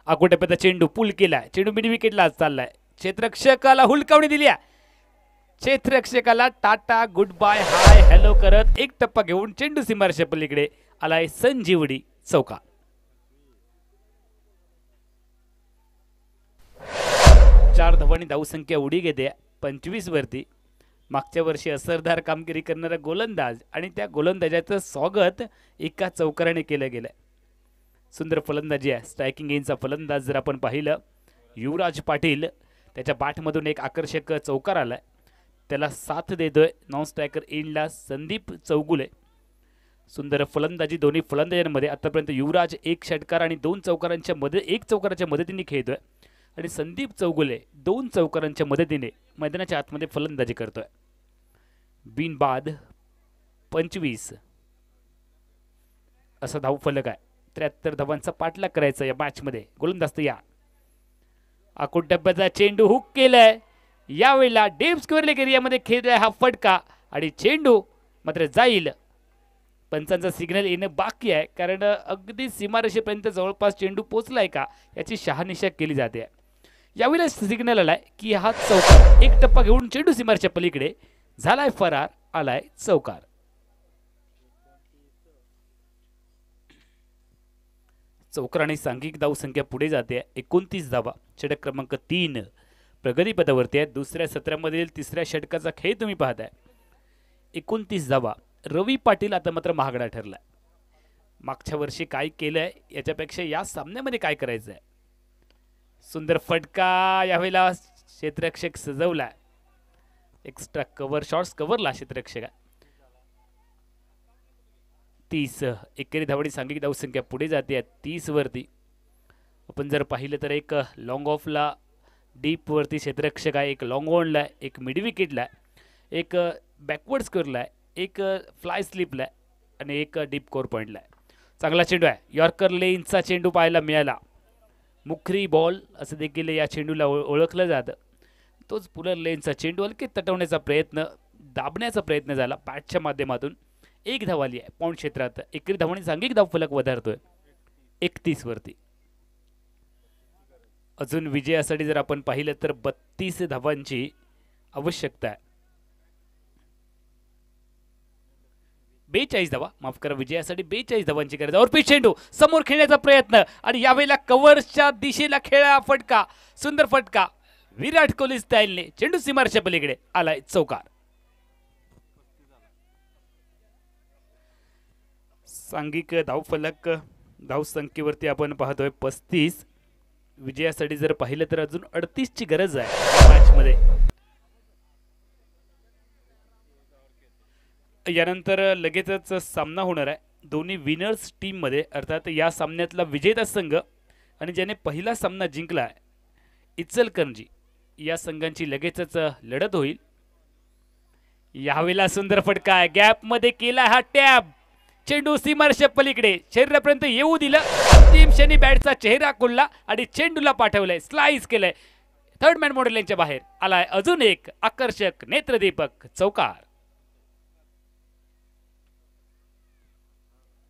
आकुटप्याचा चेंडू पुल केलाय, चेंडू मिड विकेटला चाललाय. क्षेत्ररक्षकाला हुलकावणी दिली आहे. क्षेत्ररक्षकाला ta ta goodbye hi hello करत एक टप्पा घेऊन चेंडू सीमारेषे पलीकडे आलाय संजीवडी चौका. चार धावांनी धावसंख्या उडी घेते 25 वरती. मागच्या वर्षी असरदार कामगिरी करणारा गोलंदाज आणि त्या गोलंदाजाचं स्वागत एका चौकाराने केलं गेलंय. सुंदर फलंदाजी आहे. स्ट्रायकिंग एंडचा फलंदाज जर आपण पाहिलं युवराज पाटील, त्याच्या बॅटमधून एक आकर्षक चौकार आलाय. त्याला साथ देतोय नॉन स्ट्रायकर एंडला संदीप चौगुले. सुंदर फलंदाजी दोन्ही फलंदाजांमध्ये. आतापर्यंत युवराज एक षटकार आणि 2 चौकारांच्या मध्ये एक चौकाराच्या मदतीने खेळतोय आणि संदीप चौगुले 2 चौकारांच्या मदतीने मैदानाच्या आतमध्ये फलंदाजी करतोय. बिनबाद 25 असा धावफलक आहे. 73 धावांचा पाठलाग करायचा या मॅचमध्ये. गोलंदाज तयार. आकुट डब्याचा चेंडू हुक केलाय. यावेळेला डीप स्क्वेअर लेग एरियामध्ये खेळलाय हा फटका आणि चेंडू मात्र जाईल. पंचांचा सिग्नल येणं बाकी आहे कारण अगदी सीमारेषेपर्यंत जवळपास चेंडू पोचलाय का याची शहानिशा केली जाते. यावेळेला सिग्नल आलाय की हा चौकार. एक टप्पा घेऊन चेंडू सीमारेषेच्या पलीकडे झालाय फरार, आलाय चौकार. चौकार आणि सांघिक धावसंख्या पुढे जाते 29 धावा. षटक क्रमांक 3 प्रगतीपथावरती आहे. दुसऱ्या सत्रामधील तिसऱ्या षटकाचा खेळ तुम्ही पाहताय. 29 धावा. रवी पाटील आता मात्र महागडा ठरलाय. मागच्या वर्षी काय केलंय याच्यापेक्षा या सामन्यामध्ये काय करायचं आहे. सुंदर फटका यावेळेला क्षेत्ररक्षक सजवलाय. एक्स्ट्रा कव्हर शॉर्ट्स कव्हरला क्षेत्ररक्षक. 30 एकेरी धावडी सांघिक धावसंख्या पुढे जाते 30 वरती. आपण जर पाहिलं तर एक लॉंग ऑफला डीप वरती क्षेत्ररक्षक आहे, एक लॉंग ऑनला आहे, एक मिड विकेटला आहे, एक बॅकवर्ड स्कोअरला आहे, एक फ्लाय स्लिपला आहे आणि एक डीप कोर पॉईंटला आहे. चांगला चेंडू आहे. यॉर्कर लेनचा चेंडू पाहायला मिळाला. मुखरी बॉल असं देखील या चेंडूला ओळखलं जातं. तोच पुलर लेनचा चेंडू हलके तटवण्याचा प्रयत्न, दाबण्याचा प्रयत्न झाला बॅटच्या माध्यमातून. एक धाव आली आहे पॉईंट क्षेत्रात. एकेरी धावांनी सांघिक धावफलक वधारतोय 31 वरती. अजून विजयासाठी जर आपण पाहिलं तर 32 धावांची आवश्यकता आहे. 42 धावा, माफ करा, विजयासाठी 42 धावांची गरज. और पिच चेंडू समोर खेळण्याचा प्रयत्न आणि यावेळेला कव्हरच्या दिशेला खेळा फटका, सुंदर फटका विराट कोहली स्टाईलने. चेंडू सीमारेषे पलीकडे आलाय, चौकार. सांघिक धावफलक धावसंख्येवरती आपण पाहतोय 35. विजयासाठी जर पाहिलं तर अजून 38 ची गरज आहे मॅच मध्ये. यानंतर लगेचच सामना होणार आहे दोन्ही विनर्स टीम मध्ये, अर्थात या सामन्यातला विजेता संघ आणि ज्याने पहिला सामना जिंकला आहे इचलकरंजी, या संघांची लगेचच लढत होईल. यावेळेला सुंदर फटका आहे, गॅप मध्ये केला हा टॅप. चेंडू सीमारेषे पलीकडे शरीरापर्यंत येऊ दिलं, अंतिम क्षणी बॅटचा चेहरा खुलला आणि चेंडूला पाठवलंय, स्लाइस केलंय. थर्ड मॅन मॉडेल यांच्या बाहेर आलाय अजून एक आकर्षक नेत्रदीपक, चौकार.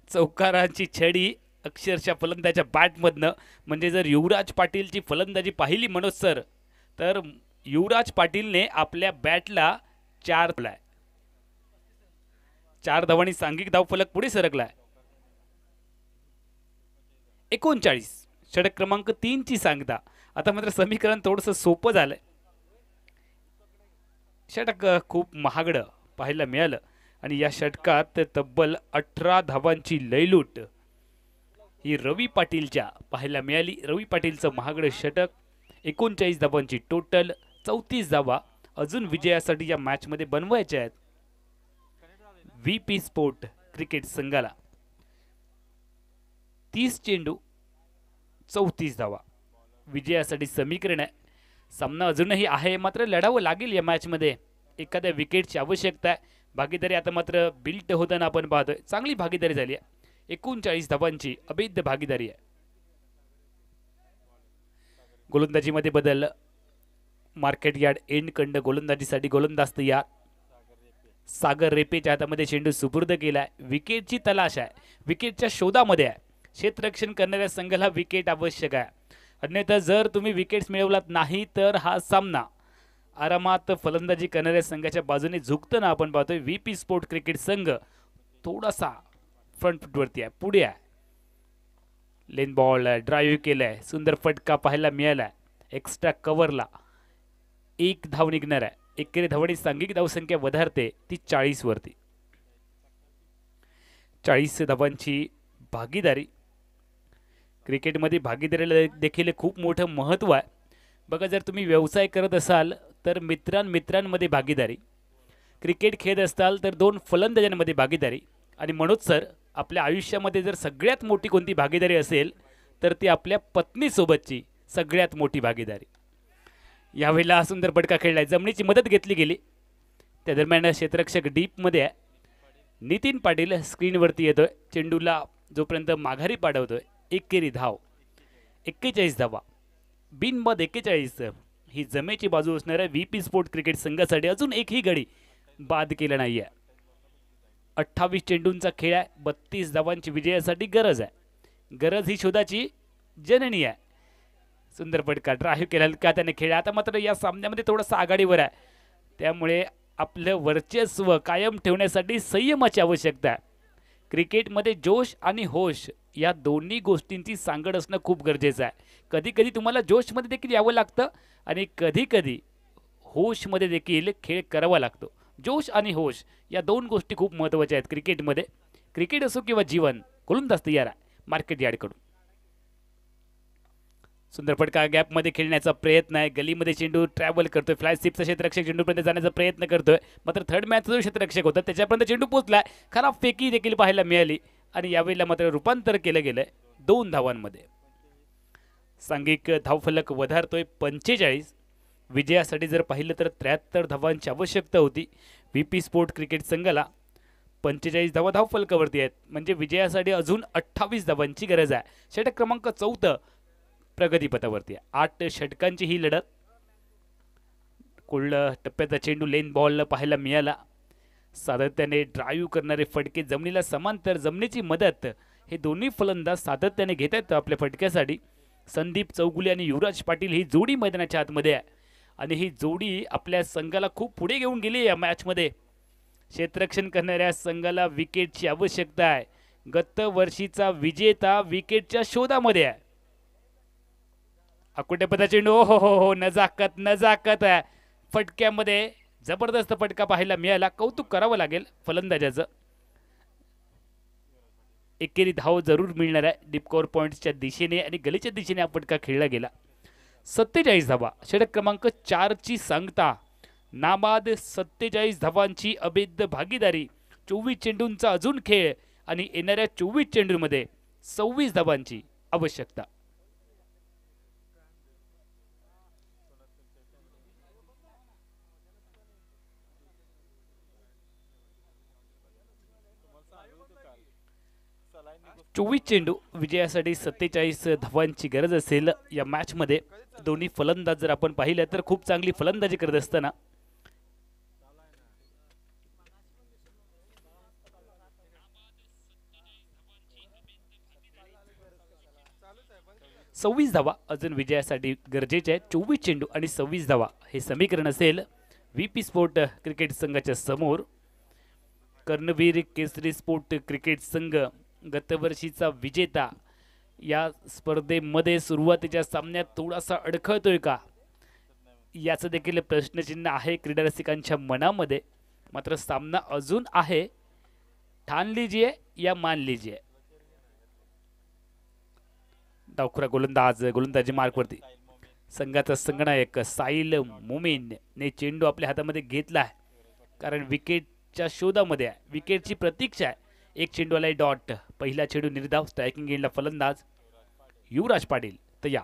चौकारांची छडी अक्षरशः फलंदाच्या बॅटमधनं, म्हणजे जर युवराज पाटीलची फलंदाजी पाहिली मनोज सर, तर युवराज पाटीलने आपल्या बॅटला 4 धावांनी सांघिक धावफलक पुढे सरकलाय. 39 षटक क्रमांक 3 ची सांगता. आता मात्र समीकरण थोडंसं सोपं झालंय. षटक खूप महागडं पाहायला मिळालं आणि या षटकात तब्बल 18 धावांची लयलूट ही रवी पाटीलच्या पाहायला मिळाली. रवी पाटीलचं महागडं षटक, 39 धावांची टोटल, 34 धावा अजून विजयासाठी या मॅच मध्ये बनवायच्या आहेत VP स्पोर्ट क्रिकेट संघाला. 30 चेंडू 34 धावा विजयासाठी समीकरण आहे. सामना अजूनही आहे, मात्र लढावं लागेल या मॅच मध्ये. एखाद्या विकेटची आवश्यकता आहे. भागीदारी आता मात्र बिल्ट होताना आपण पाहतोय, चांगली भागीदारी झाली आहे. 39 धावांची अभेद्य भागीदारी आहे. गोलंदाजीमध्ये बदल. मार्केट यार्ड एंड कंड गोलंदाजीसाठी गोलंदाज तयार. सागर रेपेच्या हातामध्ये चेंडू सुपूर्द केलाय. विकेटची तलाश आहे, विकेटच्या शोधामध्ये आहे. क्षेत्ररक्षण करणाऱ्या संघाला विकेट आवश्यक आहे, अन्यथा जर तुम्ही विकेट्स मिळवलात नाही तर हा सामना आरामात फलंदाजी करणाऱ्या संघाच्या बाजूने झुकताना आपण पाहतोय. VP स्पोर्ट क्रिकेट संघ थोडासा फ्रंट फुटवरती आहे, पुढे आहे. लेन बॉल ड्राईव्ह केलाय, सुंदर फटका पाहायला मिळालाय. एक्स्ट्रा कव्हरला 1 धाव निघणार आहे. एकेरी धावांनी सांघिक धावसंख्या वधारते ती 40 वरती. 40 धावांची भागीदारी. क्रिकेटमध्ये भागीदारीला देखील खूप मोठं महत्त्व आहे. बघा, जर तुम्ही व्यवसाय करत असाल तर मित्रांमध्ये भागीदारी, क्रिकेट खेळत असाल तर 2 फलंदाजांमध्ये भागीदारी, आणि मनोज सर आपल्या आयुष्यामध्ये जर सगळ्यात मोठी कोणती भागीदारी असेल तर ती आपल्या पत्नीसोबतची सगळ्यात मोठी भागीदारी. यावेळेला सुंदर फटका खेळलाय, जमिनीची मदत घेतली गेली. त्या दरम्यान क्षेत्ररक्षक डीपमध्ये आहे. नितीन पाटील स्क्रीनवरती येतोय, चेंडूला जोपर्यंत माघारी पाठवतोय. एकेरी धाव 41 धावा, बिनबाद 41. ही जमेची बाजू असणार आहे VP स्पोर्ट क्रिकेट संघासाठी. अजून एकही गडी बाद केला नाही आहे. 28 चेंडूंचा खेळ आहे, 32 धावांची विजयासाठी गरज आहे. गरज ही शोधाची जननी आहे. सुंदर फटका ड्राईव्ह केला का त्याने खेळ. आता मात्र या सामन्यामध्ये थोडासा आघाडीवर आहे, त्यामुळे आपलं वर्चस्व कायम ठेवण्यासाठी संयमाची आवश्यकता आहे. क्रिकेटमध्ये जोश आणि होश या दोन्ही गोष्टींची सांगड असणं खूप गरजेचं आहे. कधी कधी तुम्हाला जोशमध्ये देखील यावं लागतं आणि कधी कधी होशमध्ये देखील खेळ करावा लागतो. जोश आणि होश या 2 गोष्टी खूप महत्त्वाच्या आहेत क्रिकेटमध्ये. क्रिकेट असो किंवा जीवन, गोलंदाज तयार आहे मार्केट यार्डकडून. सुंदर फटका गॅपमध्ये खेळण्याचा प्रयत्न आहे. गलीमध्ये चेंडू ट्रॅव्हल करतोय. फ्लाय स्टिपचा क्षेत्ररक्षक चेंडूपर्यंत जाण्याचा प्रयत्न करतोय, मात्र थर्ड मॅचचा जो क्षेत्ररक्षक होता त्याच्यापर्यंत चेंडू पोहोचलाय. खराब फेकी देखील पाहायला मिळाली आणि यावेळेला मात्र रूपांतर केलं गेलंय 2 धावांमध्ये. सांघिक धावफलक वधारतोय 45. विजयासाठी जर पाहिलं तर 73 धावांची आवश्यकता होती VP स्पोर्ट क्रिकेट संघाला. 45 धावा धावफलकावरती आहेत, म्हणजे विजयासाठी अजून 28 धावांची गरज आहे. षटक क्रमांक 4 प्रगतीपथावरती आहे. 8 षटकांची ही लढत. कोल्ड टप्प्याचा चेंडू लेन बॉल पाहायला मिळाला. सातत्याने ड्राईव्ह करणारे फटके, जमिनीला समांतर जमिनीची मदत, हे दोन्ही फलंदाज सातत्याने घेत आहेत आपल्या फटक्यासाठी. संदीप चौगुले आणि युवराज पाटील ही जोडी मैदानाच्या आतमध्ये आहे आणि ही जोडी आपल्या संघाला खूप पुढे घेऊन गेली या मॅचमध्ये. क्षेत्ररक्षण करणाऱ्या संघाला विकेटची आवश्यकता आहे. गत वर्षीचा विजेता विकेटच्या शोधामध्ये आहे. अकुटेपदा चेंडू, हो हो हो, नजाकत नजाकत आहे. फटक्यामध्ये जबरदस्त फटका पाहायला मिळाला. कौतुक करावं लागेल फलंदाजाचं. एकेरी धाव जरूर मिळणार आहे डीप कव्हर पॉईंटच्या दिशेने आणि गलीच्या दिशेने हा फटका खेळला गेला. 47 धावा, षटक क्रमांक 4ची सांगता. नाबाद 47 धावांची अभेद्य भागीदारी. 24 चेंडूंचा अजून खेळ आणि येणाऱ्या 24 चेंडूमध्ये 26 धावांची आवश्यकता. चोवीस चेंडू विजयासाठी 47 धावांची गरज असेल या मॅच मध्ये. दोन्ही फलंदाज जर आपण पाहिलं तर खूप चांगली फलंदाजी करत असताना 26 धावा अजून विजयासाठी गरजेचे आहे. 24 चेंडू आणि 26 धावा हे समीकरण असेल व्हीपी स्पोर्ट क्रिकेट संघाच्या समोर. कर्णवीर केसरी स्पोर्ट क्रिकेट संघ गतवर्षीचा विजेता या स्पर्धेमध्ये सुरुवातीच्या सामन्यात थोडासा अडखळतोय का याचं देखील प्रश्नचिन्ह आहे क्रीडा रसिकांच्या मनामध्ये. मात्र सामना अजून आहे. ठान लीजिए या मान लीजिए. डावखुरा गोलंदाजी मार्कवरती संघाचा संगणक साहिल मोमीन ने चेंडू आपल्या हातामध्ये घेतला आहे कारण विकेटच्या शोधामध्ये आहे. विकेटची प्रतीक्षा आहे. एक चेंडू आलाय डॉट. पहिला चेंडू निर्धाव. स्ट्रायकिंग एंडला फलंदाज युवराज पाटील तया.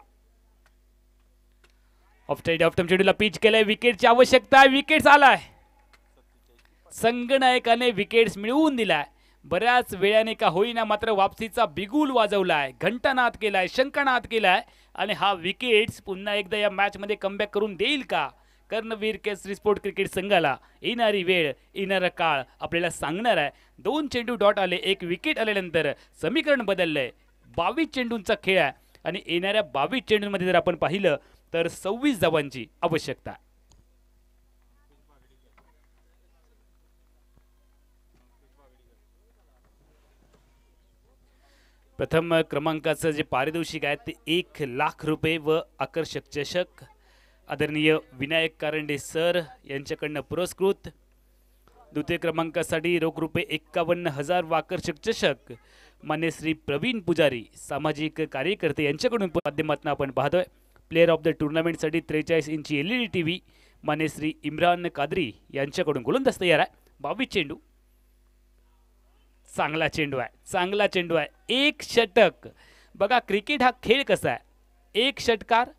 ऑफ टर्म चेंडूला पिच केलाय. विकेटची आवश्यकता. विकेट आलाय. संगनायकाने विकेट्स मिळवून दिलाय. बऱ्याच वेळाने का होईना मात्र वापसीचा बिगुल वाजवलाय. घंटानाद केलाय. शंकानाद केलाय आणि हा विकेट्स पुन्हा एकदा या मॅच मध्ये कमबॅक करून देईल का कर्णवीर केसरी स्पोर्ट क्रिकेट संघाला. येणारी वेळ येणारा काळ आपल्याला सांगणार आहे. 2 चेंडू डॉट आले. 1 विकेट आल्यानंतर समीकरण बदललंय. 22 चेंडूंचा खेळ आहे आणि येणाऱ्या 22 चेंडूंमध्ये जर आपण पाहिलं तर 26 धावांची आवश्यकता. प्रथम क्रमांकाचं जे पारितोषिक आहे ते 1 लाख रुपये व आकर्षक चषक आदरणीय विनायक कारंडे सर यांच्याकडनं पुरस्कृत. द्वितीय क्रमांकासाठी रोख रुपये 51,000 व आकर्षक चषक मान्य श्री प्रवीण पुजारी सामाजिक कार्यकर्ते यांच्याकडून माध्यमातून आपण पाहतोय. प्लेयर ऑफ द टुर्नामेंटसाठी 43 इंची LED TV मान्य श्री इम्रान कादरी यांच्याकडून. गोलंदाज तयार आहे. 22 चेंडू. चांगला चेंडू आहे. चांगला चेंडू आहे. 1 षटक. बघा क्रिकेट हा खेळ कसा आहे. 1 षटकार,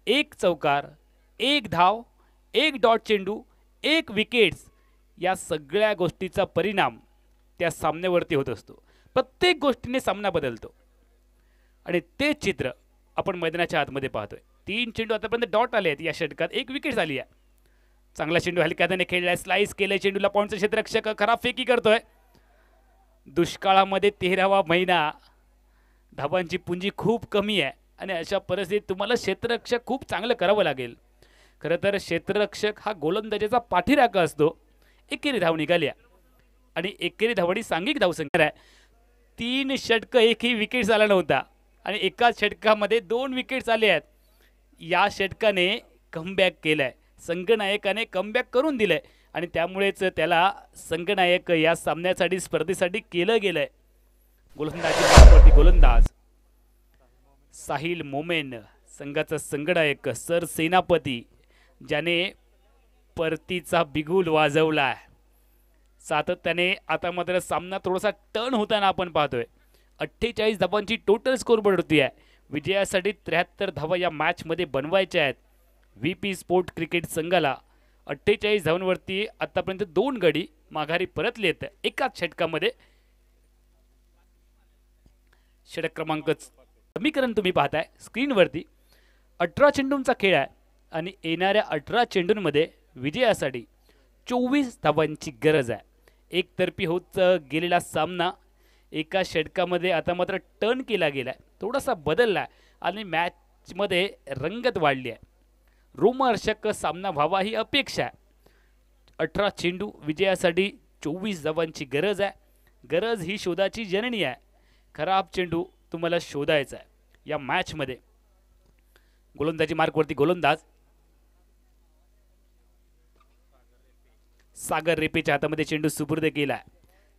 1 चौकार, 1 धाव, 1 डॉट चेंडू, 1 विकेट्स या सगळ्या गोष्टीचा परिणाम त्या सामन्यावरती होत असतो. प्रत्येक गोष्टीने सामना बदलतो आणि ते चित्र आपण मैदानाच्या आतमध्ये पाहतोय. 3 चेंडू आतापर्यंत डॉट आले आहेत या षटकात. 1 विकेट झाली आहे. चांगला चेंडू हलक्या हाताने खेळलाय. स्लाइस केलाय. चेंडूला पॉईंटचा क्षेत्ररक्षक खराब फेकी करतोय. दुष्काळामध्ये 13वा महिना. धावांची पुंजी खूप कमी आहे आणि अशा परिस्थितीत तुम्हाला क्षेत्ररक्षक खूप चांगलं करावं लागेल. खरं तर क्षेत्ररक्षक हा गोलंदाजाचा पाठीराखा असतो. एकेरी धाव निघाली आणि एकेरी धावांनी सांघिक धावसंख्या आहे. 3 षटक 1ही विकेट झाला नव्हता आणि एकाच षटकामध्ये 2 विकेट्स आले आहेत. या षटकाने कमबॅक केलाय. संघनायकाने कमबॅक करून दिलंय आणि त्यामुळेच त्याला संघनायक या सामन्यासाठी स्पर्धेसाठी केलं गेलंय. गोलंदाज साहिल मोमेन संघाचा संघनायक सर सेनापती ज्याने परतीचा बिगुल वाजवलाय. सातत्याने आता मात्र सामना थोडासा टर्न होताना आपण पाहतोय. 48 धावांची टोटल स्कोरबोर्ड होती आहे. विजयासाठी 73 धावा या मॅच मध्ये बनवायच्या आहेत. व्हीपी स्पोर्ट क्रिकेट संघाला 48 धावांवरती आतापर्यंत 2 गडी माघारी परतलेत एकाच षटकामध्ये. षटक क्रमांक समीकरण तुम्ही पाहताय स्क्रीनवरती. 18 चेंडूंचा खेळ आहे आणि येणाऱ्या 18 चेंडूंमध्ये विजयासाठी 24 धावांची गरज आहे. एकतर्फी होत गेलेला सामना एका षटकामध्ये आता मात्र टर्न केला गेलाय. थोडासा बदलला आणि मॅचमध्ये रंगत वाढली आहे. रोमहर्षक सामना व्हावा ही अपेक्षा आहे. 18 चेंडू विजयासाठी 24 धावांची गरज आहे. गरज ही शोधाची जननी आहे. खराब चेंडू तुम्हाला शोधायचा आहे या मॅचमध्ये. गोलंदाजी मार्कवरती गोलंदाज सागर रेपेच्या हातामध्ये चेंडू सुपूर्द केला.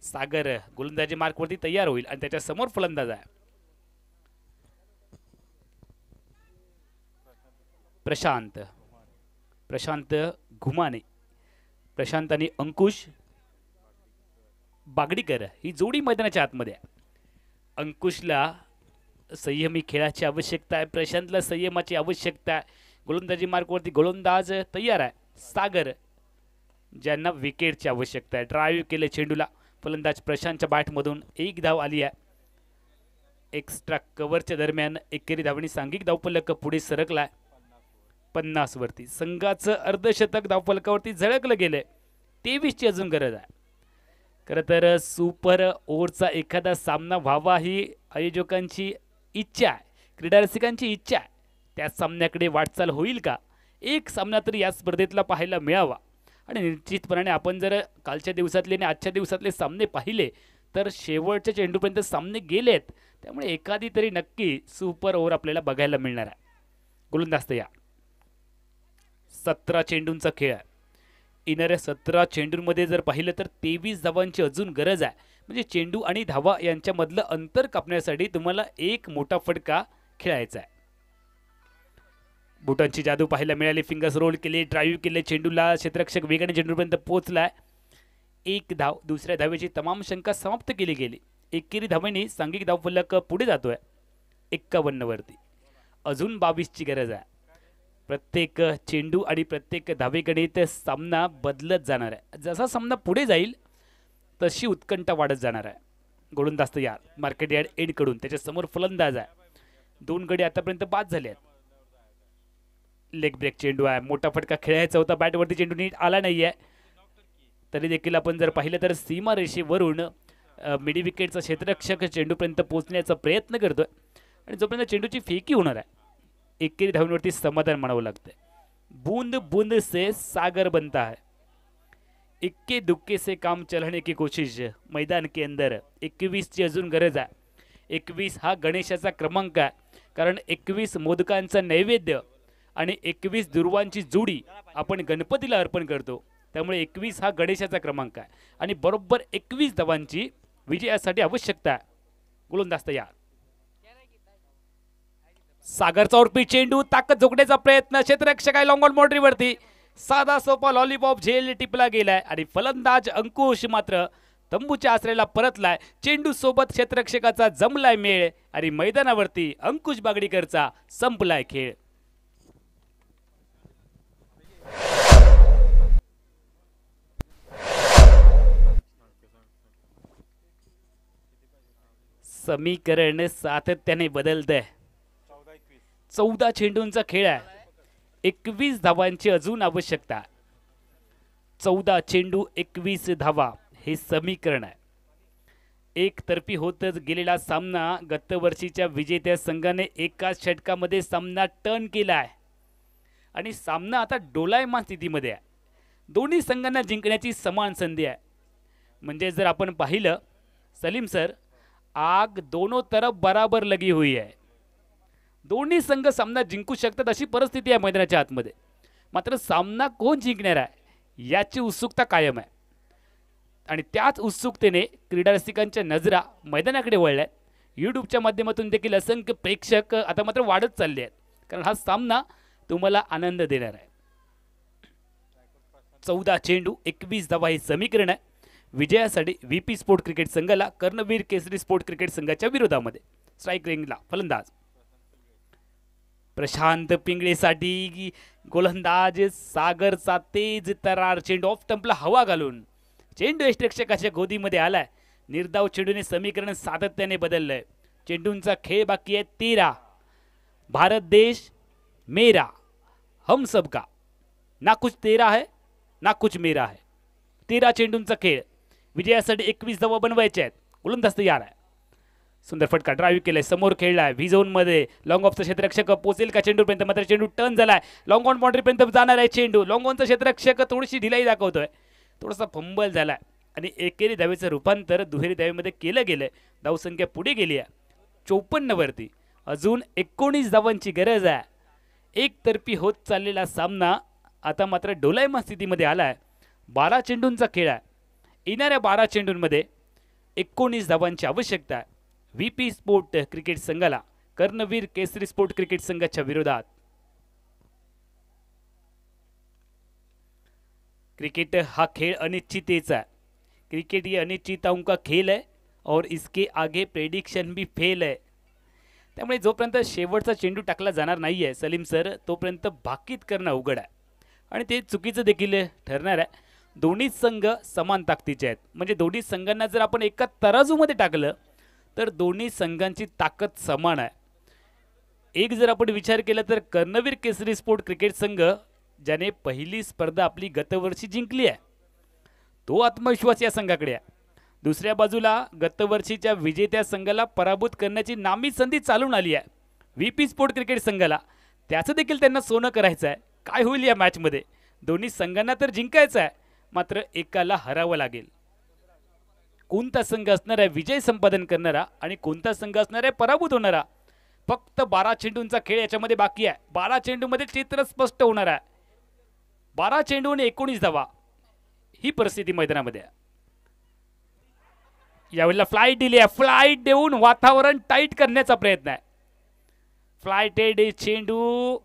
सागर गोलंदाजी मार्कवरती तयार होईल आणि त्याच्या समोर फलंदाज आहे प्रशांत घुमाने. प्रशांत आणि अंकुश बागडीकर ही जोडी मैदानाच्या आतमध्ये आहे. अंकुशला संयमी खेळाची आवश्यकता आहे. प्रशांतला संयमाची आवश्यकता आहे. गोलंदाजी मार्कवरती गोलंदाज तयार आहे. सागर ज्यांना विकेटची आवश्यकता आहे. ड्राईव्ह केले चेंडूला. फलंदाज प्रशांतच्या बॅटमधून एक धाव आली आहे. एक्स्ट्रा कव्हरच्या दरम्यान एकेरी धावणी सांघिक धावफलक पुढे सरकलाय 50 वरती. संघाचं अर्धशतक धावफलकावरती झळकलं गेलंय. 23 ची अजून गरज आहे. खरं तर सुपर ओव्हरचा एखादा सामना व्हावा ही आयोजकांची इच्छा आहे, क्रीडा रसिकांची इच्छा आहे. त्या सामन्याकडे वाटचाल होईल का? एक सामना तरी या स्पर्धेतला पाहायला मिळावा. आणि निश्चितपणाने आपण जर कालच्या दिवसातले आणि आजच्या दिवसातले सामने पाहिले तर शेवटच्या चेंडूपर्यंत सामने गेलेत. त्यामुळे एखादी तरी नक्की सुपर ओव्हर आपल्याला बघायला मिळणार आहे. गोलंदाज या 17 चेंडूंचा खेळ आहे. येणाऱ्या 17 चेंडूंमध्ये जर पाहिलं तर 23 धावांची अजून गरज आहे. म्हणजे चेंडू आणि धावा यांच्यामधलं अंतर कापण्यासाठी तुम्हाला एक मोठा फटका खेळायचा आहे. बुटांची जादू पाहायला मिळाली. फिंगर्स रोल केले, ड्राईव्ह केले चेंडूला. क्षेत्ररक्षक वेगाने चेंडूपर्यंत पोहोचलाय. एक धाव. दुसऱ्या धावेची तमाम शंका समाप्त केली गेली. एकेरी धावेने सांघिक धावफलक पुढे जातोय 51 वरती. अजून 22 ची गरज आहे. प्रत्येक चेंडू आणि प्रत्येक धावेगणित सामना बदलत जाणार आहे. जसा सामना पुढे जाईल तशी उत्कंठा वाढत जाणार आहे. गोलंदाज यार मार्केट यार्ड एंडकडून त्याच्या समोर फलंदाज आहे. 2 गडी आतापर्यंत बाद झाले आहेत. लेग ब्रेक चेंडू आहे. मोठा फटका खेळायचा होता. बॅटवरती चेंडू नीट आला नाही आहे. तरी देखील आपण जर पाहिलं तर सीमा रेषेवरून मिडी विकेटचा क्षेत्ररक्षक चेंडूपर्यंत पोहोचण्याचा प्रयत्न करतोय. आणि जोपर्यंत चेंडूची फेकी होणार आहे एकेरी धावण्यावरती समाधान मानावं लागतंय. बूंद बूंद से सागर बनता है. इक्के दुक्के से काम चलाने की कोशिश मैदान के अंदर. 21 ची अजून गरज आहे. 21 हा गणेशाचा क्रमांक आहे. कारण 21 मोदकांचा नैवेद्य आणि 21 दुर्वांची जोडी आपण गणपतीला अर्पण करतो. त्यामुळे 21 हा गणेशाचा क्रमांक आहे. आणि बरोबर 21 धावांची विजयासाठी आवश्यकता आहे. गोलंदाज तयार. सागरचा उर्पी चेंडू. ताकद झोकण्याचा प्रयत्न. क्षेत्ररक्षक आहे लॉंग ऑन बाउंड्रीवरती. साधा सोपा लॉलीपॉप झेल टिपला गेलाय. आणि फलंदाज अंकुश मात्र तंबूच्या आश्रयाला परतलाय. चेंडू सोबत क्षेत्ररक्षकाचा जमलाय मेळ. आणि मैदानावरती अंकुश बागडीकरचा संपलाय खेळ. समीकरण सातत्याने बदलतंय. 14 चेंडूंचा खेळ आहे. 21 धावांची अजून आवश्यकता. 14 चेंडू 21 धावा हे समीकरण आहे. एकतर्फी होतच गेलेला सामना गतवर्षीच्या विजेत्या संघाने एकाच षटकामध्ये सामना टर्न केला आहे. आणि सामना आता डोलायमान स्थितीमध्ये आहे. दोन्ही संघांना जिंकण्याची समान संधी आहे. म्हणजे जर आपण पाहिलं सलीम सर, आग दोनों तरफ बराबर लगी हुई है. दोन्ही संघ सामना जिंकू शकतात अशी परिस्थिती आहे मैदानाच्या आतमध्ये. मात्र सामना कोण जिंकणार आहे याची उत्सुकता कायम आहे. आणि त्याच उत्सुकतेने क्रीडा रसिकांच्या नजरा मैदानाकडे वळल्या. यूट्यूबच्या माध्यमातून देखील असंख्य प्रेक्षक आता मात्र वाढत चालले आहेत. कारण हा सामना तुम्हाला आनंद देणार आहे. 14 चेंडू 21 धावा हे समीकरण आहे. विजयासाठी व्हीपी स्पोर्ट क्रिकेट संघाला कर्णवीर केसरी स्पोर्ट क्रिकेट संघाच्या विरोधामध्ये. स्ट्राईक रेंजला फलंदाज प्रशांत पिंगळेसाठी गोलंदाज सागरचा तेज तरार. चेंडू ऑफ स्टंपला हवा घालून चेंडू यष्टिरक्षकाच्या गोदीमध्ये आलाय. निर्धाव चेंडूने समीकरण सातत्याने बदललंय. चेंडूंचा खेळ बाकी आहे 13. भारत देश मेरा हम सबका. ना कुछ तेरा है ना कुछ मेरा है. 13 चेंडूंचा खेळ. विजयासाठी 21 धावा बनवायचे आहेत. गोलंदाज तयार आहे. सुंदर फटका ड्राईव्ह केलाय. समोर खेळलाय व्ही झोन मध्ये. लॉंग ऑफचा क्षेत्ररक्षक पोहोचेल का चेंडूपर्यंत? मात्र चेंडू टर्न झालाय. लॉंग ऑन बाउंड्रीपर्यंत जाणार आहे चेंडू. लॉंग ऑनचा क्षेत्ररक्षक थोडीशी ढिलाई दाखवतोय. थोडासा फंबल झालाय. आणि एकेरी धावेचं रूपांतर दुहेरी धावेमध्ये केलं गेलंय. धावसंख्या पुढे गेली आहे 54 वरती. अजून 19 धावांची गरज आहे. एकतर्फी होत चाललेला सामना आता मात्र डोलायमान स्थितीमध्ये आलाय. 12 चेंडूंचा खेळ आहे. येणाऱ्या 12 चेंडूंमध्ये 19 धावांची आवश्यकता आहे व्ही.पी. स्पोर्ट क्रिकेट संघाला कर्णवीर केसरी स्पोर्ट क्रिकेट संघाच्या विरोधात. क्रिकेट हा खेळ अनिश्चिततेचा है. क्रिकेट ये अनिश्चितताओं का खेल है और इसके आगे प्रेडिक्शन भी फेल है. त्यामुळे जोपर्यंत शेवटचा चेंडू टाकला जाणार नाही आहे सलीम सर तोपर्यंत भाकीत करणं अवघड आहे आणि ते चुकीचं देखील ठरणार आहे. दोन्ही संघ समान ताकदीचे आहेत. म्हणजे दोन्ही संघांना जर आपण एका तराजूमध्ये टाकलं तर दोन्ही संघांची ताकद समान आहे. एक जर आपण विचार केला तर कर्णवीर केसरी स्पोर्ट क्रिकेट संघ ज्याने पहिली स्पर्धा आपली गतवर्षी जिंकली आहे तो आत्मविश्वास या संघाकडे आहे. दुसऱ्या बाजूला गतवर्षीच्या विजेत्या संघाला पराभूत करण्याची नामी संधी चालून आली आहे व्ही.पी. स्पोर्ट क्रिकेट संघाला. त्याचं देखील त्यांना सोनं करायचं आहे. काय होईल या मॅचमध्ये? दोन्ही संघांना तर जिंकायचं आहे मात्र एकाला हरावं लागेल. कोणता संघ असणार आहे विजय संपादन करणारा आणि कोणता संघ असणार आहे पराभूत होणारा? फक्त 12 चेंडूंचा खेळ याच्यामध्ये बाकी आहे. 12 चेंडूमध्ये चित्र स्पष्ट होणार आहे. 12 चेंडू आणि 19 धावा ही परिस्थिती मैदानामध्ये आहे. यावेळेला फ्लाईट दिली आहे. फ्लाईट देऊन वातावरण टाईट करण्याचा प्रयत्न आहे. फ्लाईटेड चेंडू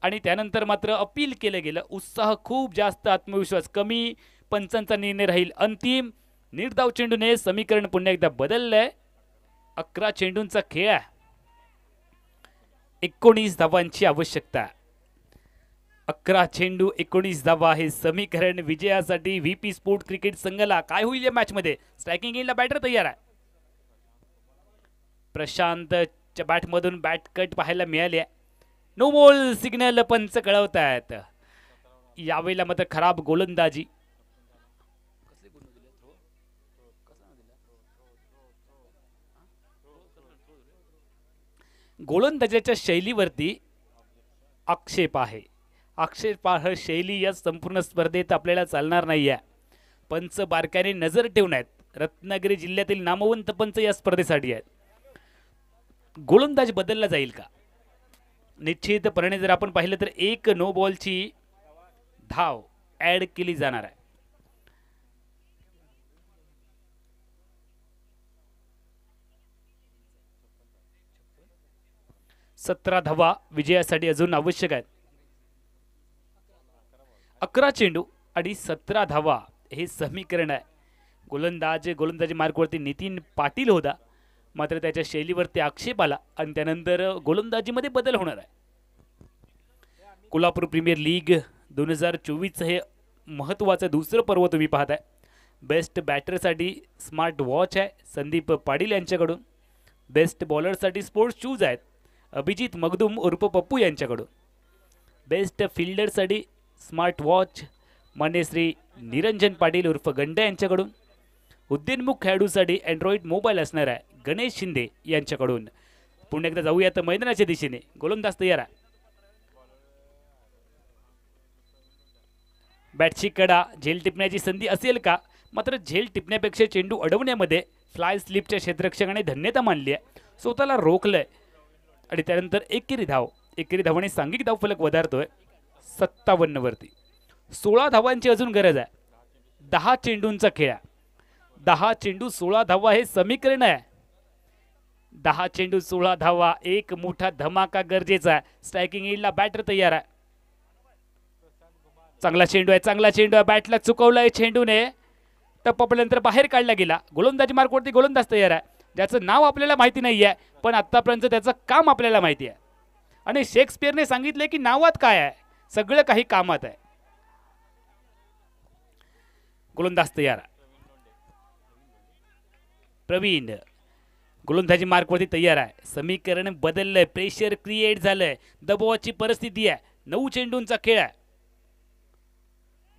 आणि त्यानंतर मात्र अपील केलं गेलं. उत्साह खूप जास्त, आत्मविश्वास कमी. पंचांचा निर्णय राहील अंतिम. निर्धाव चेंडूने समीकरण पुन्हा एकदा बदललंय. 11 चेंडूंचा खेळ आहे. 19 धावांची आवश्यकता. 11 चेंडू 19 धावा हे समीकरण विजयासाठी व्ही.पी. स्पोर्ट क्रिकेट संघाला. काय होईल या मॅच मध्ये? स्ट्रायकिंग एंडला बॅटर तयार आहे. प्रशांतच्या बॅटमधून बॅट कट पाहायला मिळाले. नो बॉल सिग्नल पंच कळवत आहेत. यावेळेला मात्र खराब गोलंदाजी. गोलंदाजाच्या शैलीवरती आक्षेप आहे. आक्षेपार्ह शैली या संपूर्ण स्पर्धेत आपल्याला चालणार नाही आहे. पंच बारकाईने नजर ठेवून आहेत. रत्नागिरी जिल्ह्यातील नामवंत पंच या स्पर्धेसाठी आहेत. गोलंदाज बदलला जाईल का? निश्चितपणे जर आपण पाहिलं तर एक नो बॉलची धाव ऍड केली जाणार आहे. सतरा धावा विजयासाठी अजून आवश्यक आहेत. 11 चेंडू आणि 17 धावा हे समीकरण आहे. गोलंदाजी मार्कवरती नितीन पाटील होता मात्र त्याच्या शैलीवरती आक्षेप आला आणि त्यानंतर गोलंदाजीमध्ये बदल होणार आहे. कोल्हापूर प्रीमियर लीग 2024 हे महत्त्वाचं दुसरं पर्व तुम्ही पाहताय. बेस्ट बॅटरसाठी स्मार्ट वॉच आहे संदीप पाटील यांच्याकडून. बेस्ट बॉलरसाठी स्पोर्ट्स शूज आहेत अभिजित मगदूम उर्फ पप्पू यांच्याकडून. बेस्ट फिल्डरसाठी स्मार्ट वॉच मान्यश्री निरंजन पाटील उर्फ गंडा यांच्याकडून. उद्योन्मुख खेळाडूसाठी अँड्रॉइड मोबाईल असणार आहे गणेश शिंदे यांच्याकडून. पुन्हा एकदा जाऊयात मैदानाच्या दिशेने. गोलंदाज तयार आहे. बॅटची कडा झेल टिपण्याची संधी असेल का? मात्र झेल टिपण्यापेक्षा चेंडू अडवण्यामध्ये फ्लाय स्लिपच्या क्षेत्ररक्षकाने धन्यता मानली आहे. स्वतःला रोखलंय आणि त्यानंतर एकेरी धावाने सांघिक धावफलक वधारतोय 57 वरती. 16 धावांची अजून गरज आहे. 10 चेंडूंचा खेळ. 10 चेंडू 16 धावा हे समीकरण आहे. 10 चेंडू 16 धावा. एक मोठा धमाका गरजेचा आहे. स्ट्रायकिंग एंडला बॅटर तयार आहे. चांगला चेंडू आहे. बॅटला चुकवलाय चेंडूने. टप्प्यानंतर बाहेर काढला गेला. गोलंदाजी मार्कवरती गोलंदाज तयार आहे ज्याचं नाव आपल्याला माहिती नाही आहे पण आतापर्यंत त्याचं काम आपल्याला माहिती आहे. आणि शेक्सपियरने सांगितले की नावात काय आहे सगळं काही कामात आहे. गोलंदाज तयार. प्रवीण गोलंदाजी मार्कवरती तयार आहे. समीकरण बदललंय. प्रेशर क्रिएट झालंय. दबावाची परिस्थिती आहे. 9 चेंडूंचा खेळ आहे.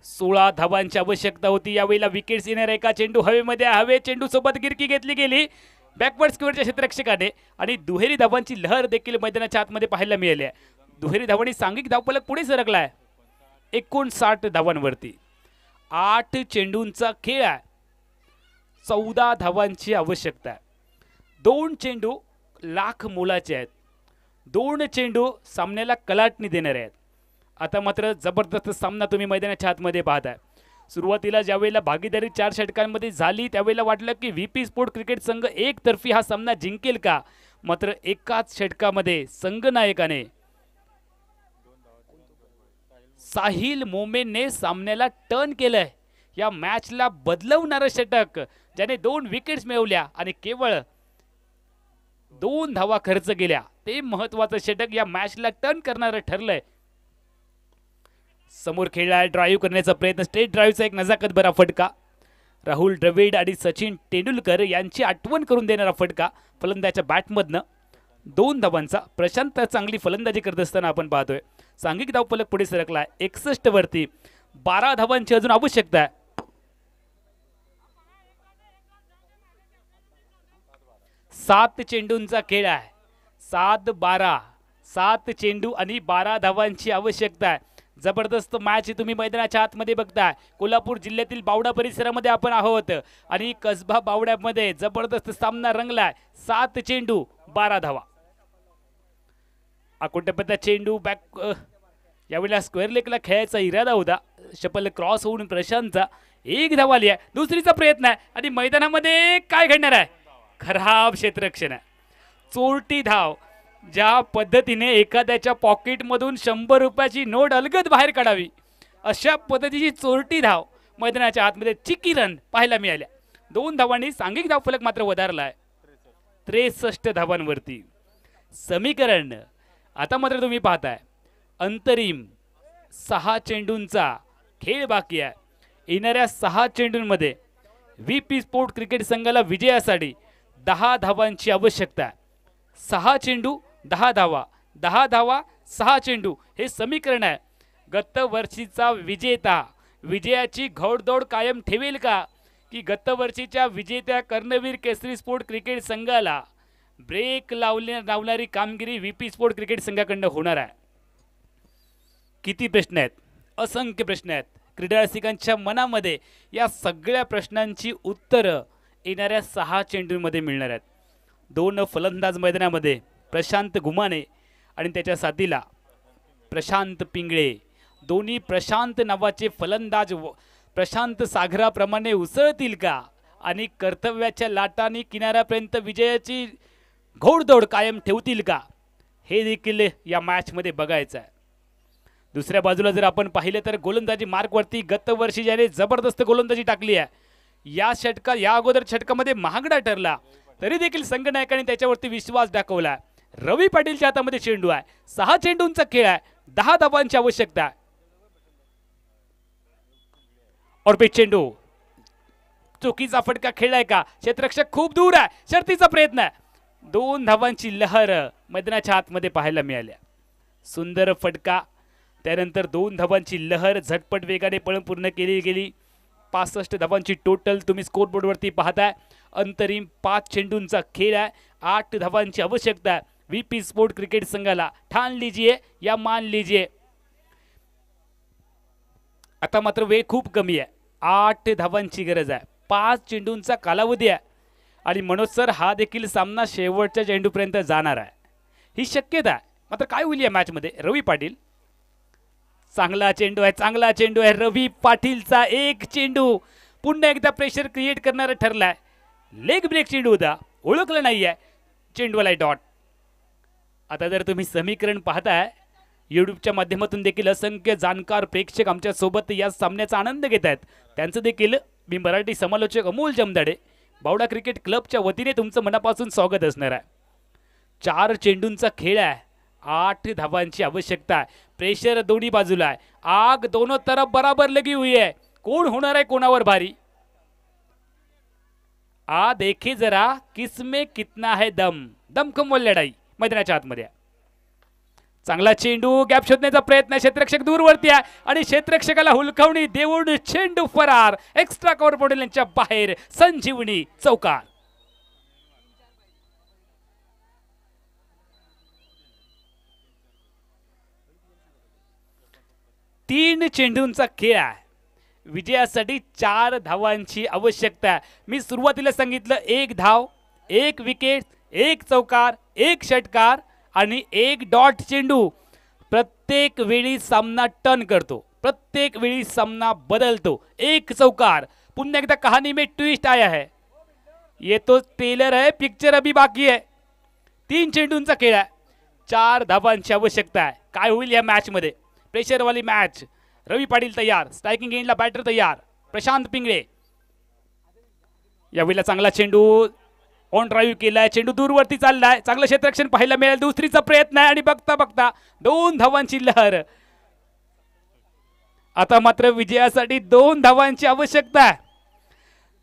16 धावांची आवश्यकता होती. यावेळेला विकेट्स येणार. एका चेंडू हवे चेंडू सोबत गिरकी घेतली गेली बॅकवर्ड स्क्वेअरच्या क्षेत्ररक्षकाने आणि दुहेरी धावांची लहर देखील मैदानाच्या आतमध्ये पाहायला मिळाली आहे. दुहेरी धावांनी सांघिक धावफलक पुढे सरकलाय 59 धावांवरती. 8 चेंडूंचा खेळ आहे. 14 धावांची आवश्यकता आहे. 2 चेंडू लाख मोलाचे आहेत. 2 चेंडू सामन्याला कलाटणी देणारे आहेत. आता मात्र जबरदस्त सामना तुम्ही मैदानाच्या आतमध्ये पाहताय. सुरुवातीला ज्यावेळेला भागीदारी 4 षटकांमध्ये झाली त्यावेळेला वाटलं की व्हीपी स्पोर्ट क्रिकेट संघ एकतर्फी हा सामना जिंकेल का. मात्र एकाच षटकामध्ये संघनायकाने साहिल मोमेनने सामन्याला टर्न केलंय. या मॅचला बदलवणारं षटक ज्याने 2 विकेट्स मिळवल्या आणि केवळ 2 धावा खर्च केल्या. ते महत्वाचं षटक या मॅचला टर्न करणारं ठरलंय. समोर खेळलाय ड्राईव्ह करण्याचा प्रयत्न. स्ट्रेट ड्राईव्हचा एक नजाकत भरा फटका. राहुल द्रविड आणि सचिन तेंडुलकर यांची आठवण करून देणारा फटका फलंदाजाच्या बॅटमधनं. 2 धावांचा. प्रशांत चांगली फलंदाजी करत असताना आपण पाहतोय. सांघिक धावफलक पुढे सरकलाय 61 वरती. 12 धावांची अजून आवश्यकता आहे. 7 चेंडूंचा खेळ आहे. 7-12. 7 चेंडू आणि 12 धावांची आवश्यकता आहे. जबरदस्त मॅच तुम्ही मैदानाच्या आतमध्ये बघताय. कोल्हापूर जिल्ह्यातील बावडा परिसरामध्ये आपण आहोत आणि कसबा बावड्यामध्ये जबरदस्त सामना रंगलाय. 7 चेंडू 12 धावा. अकोटप्याचा चेंडू बॅक. यावेळेला स्क्वेअर लेगला खेळायचा इरादा होता. शपल क्रॉस होऊन प्रशांतचा 1 धाव आली आहे. दुसरीचा प्रयत्न आहे आणि मैदानामध्ये काय घडणार आहे. खराब क्षेत्ररक्षण आहे. चोरटी धाव. ज्या पद्धतीने एखाद्याच्या पॉकेटमधून 100 रुपयाची नोट अलगद बाहेर काढावी अशा पद्धतीची चोरटी धाव मैदानाच्या आतमध्ये चिकी रन पाहायला मिळाल्या. 2 धावांनी सांघिक धावफलक मात्र वधारलाय 63 धावांवरती. समीकरण आता मात्र तुम्ही पाहताय अंतरिम 6 चेंडूंचा खेळ बाकी आहे. येणाऱ्या 6 चेंडूंमध्ये व्हीपी स्पोर्ट क्रिकेट संघाला विजयासाठी 10 धावांची आवश्यकता आहे. 6 चेंडू 10 धावा. 10 धावा 6 चेंडू हे समीकरण आहे. गत वर्षीचा विजेता विजयाची घोडदौड कायम ठेवेल का की गत वर्षीच्या विजेत्या कर्णवीर केसरी स्पोर्ट क्रिकेट संघाला ब्रेक लावणारी कामगिरी व्हीपी स्पोर्ट क्रिकेट संघाकडून होणार आहे. किती प्रश्न आहेत. असंख्य प्रश्न आहेत क्रीडा रसिकांच्या मनामध्ये. या सगळ्या प्रश्नांची उत्तरं येणाऱ्या 6 चेंडूंमध्ये मिळणार आहेत. 2 फलंदाज मैदानामध्ये प्रशांत घुमाने आणि त्याच्या साथीला प्रशांत पिंगळे. दोन्ही प्रशांत नावाचे फलंदाज प्रशांत सागराप्रमाणे उसळतील का आणि कर्तव्याच्या लाटांनी किनाऱ्यापर्यंत विजयाची घोडदौड कायम ठेवतील का हे देखील या मॅचमध्ये बघायचं आहे. दुसऱ्या बाजूला जर आपण पाहिलं तर गोलंदाजी मार्कवरती गत वर्षी ज्याने जबरदस्त गोलंदाजी टाकली आहे. या अगोदर षटकामध्ये महागडा ठरला तरी देखील संघनायकाने त्याच्यावरती विश्वास दाखवला. रवी पाटीलच्या हातामध्ये चेंडू आहे. 6 चेंडूंचा खेळ आहे. 10 धावांची आवश्यकता आहे. ऑर्बिट चेंडू चुकीचा फटका खेळलाय का. क्षेत्ररक्षक खूप दूर आहे. शर्तीचा प्रयत्न आहे. 2 धावांची लहर मैदानाच्या आतमध्ये पाहायला मिळाल्या. सुंदर फटका. त्यानंतर 2 धावांची लहर झटपट वेगाने पळून पूर्ण केली गेली. 65 धावांची टोटल तुम्ही स्कोरबोर्डवरती पाहताय. अंतरिम 5 चेंडूंचा खेळ आहे. 8 धावांची आवश्यकता आहे. व्हीपी स्पोर्ट क्रिकेट संघाला ठाण लीजिए या मान लीजिए. आता मात्र वेळ खूप कमी आहे. 8 धावांची गरज आहे. 5 चेंडूंचा कालावधी आहे आणि मनोज सर हा देखील सामना शेवटच्या चेंडूपर्यंत जाणार आहे ही शक्यता आहे. मात्र काय होईल या मॅचमध्ये. रवी पाटील चांगला चेंडू आहे. चांगला चेंडू आहे. रवी पाटीलचा 1 चेंडू पुन्हा एकदा प्रेशर क्रिएट करणारा ठरलाय. लेग ब्रेक चेंडू होता. ओळखलं नाही आहे. चेंडूला डॉट. आता जर तुम्ही समीकरण पाहताय यूट्यूबच्या माध्यमातून देखील असंख्य जाणकार प्रेक्षक आमच्या सोबत या सामन्याचा आनंद घेत आहेत. त्यांचं देखील मी मराठी समालोचक अमोल जमदाडे बावडा क्रिकेट क्लबच्या वतीने तुमचं मनापासून स्वागत असणार आहे. 4 चेंडूंचा खेळ आहे. 8 धावांची आवश्यकता आहे. प्रेशर दोन्ही बाजूला आहे. आग दोनों तरफ बराबर लगी हुई है. कोण होणार आहे कोणावर भारी. आ देखे जरा किसमें कितना है दम. दमखम लढाई मैदानाच्या आतमध्ये. चांगला चेंडू. गॅप शोधण्याचा प्रयत्न. क्षेत्ररक्षक दूरवरती आहे आणि क्षेत्ररक्षकाला हुलकावणी देऊन चेंडू फरार. एक्स्ट्रा कव्हर पॉइंट यांच्या बाहेर. संजीवनी चौकार. 3 चेंडूंचा खेळ आहे. विजयासाठी 4 धावांची आवश्यकता आहे. मी सुरुवातीला सांगितलं 1 धाव, 1 विकेट, 1 चौकार, 1 षटकार आणि 1 डॉट चेंडू. प्रत्येक वेळी सामना टर्न करतो, प्रत्येक वेळी सामना बदलतो. 1 चौकार. पुन्हा एकदा कहाणी में ट्विस्ट आया है. ये तो ट्रेलर है, पिक्चर अभी बाकी है. 3 चेंडूंचा खेळ आहे, 4 धावांची आवश्यकता आहे. काय होईल या मॅच मध्ये? प्रेशरवाली मॅच. रवी पाटील तयार, स्ट्रायकिंग एंडला बॅटर तयार, प्रशांत पिंगळे. यावेळेला चांगला चेंडू ऑन ड्राईव्ह केलाय, चेंडू दूरवरती चाललाय, चांगलं क्षेत्ररक्षण पाहायला मिळेल. दुसरीचा प्रयत्न आहे आणि बघता बघता 2 धावांची लहर. आता मात्र विजयासाठी 2 धावांची आवश्यकता आहे.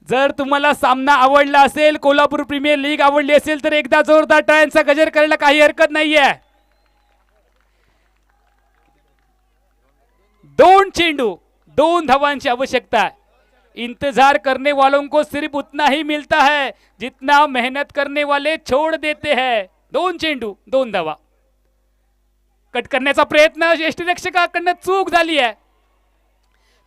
जर तुम्हाला सामना आवडला असेल, कोल्हापूर प्रीमियर लीग आवडली असेल तर एकदा जोरदार टाळ्यांचा गजर करायला काही हरकत नाहीये. 2 चेंडू, 2 धावांची आवश्यकता है. इंतजार करने वालों को सिर्फ उतना ही मिलता है जितना मेहनत करने वाले छोड़ देते हैं. 2 चेंडू, 2 धावा. कट करण्याचा प्रयत्न यष्टीरक्षकाकडनं चूक झाली आहे.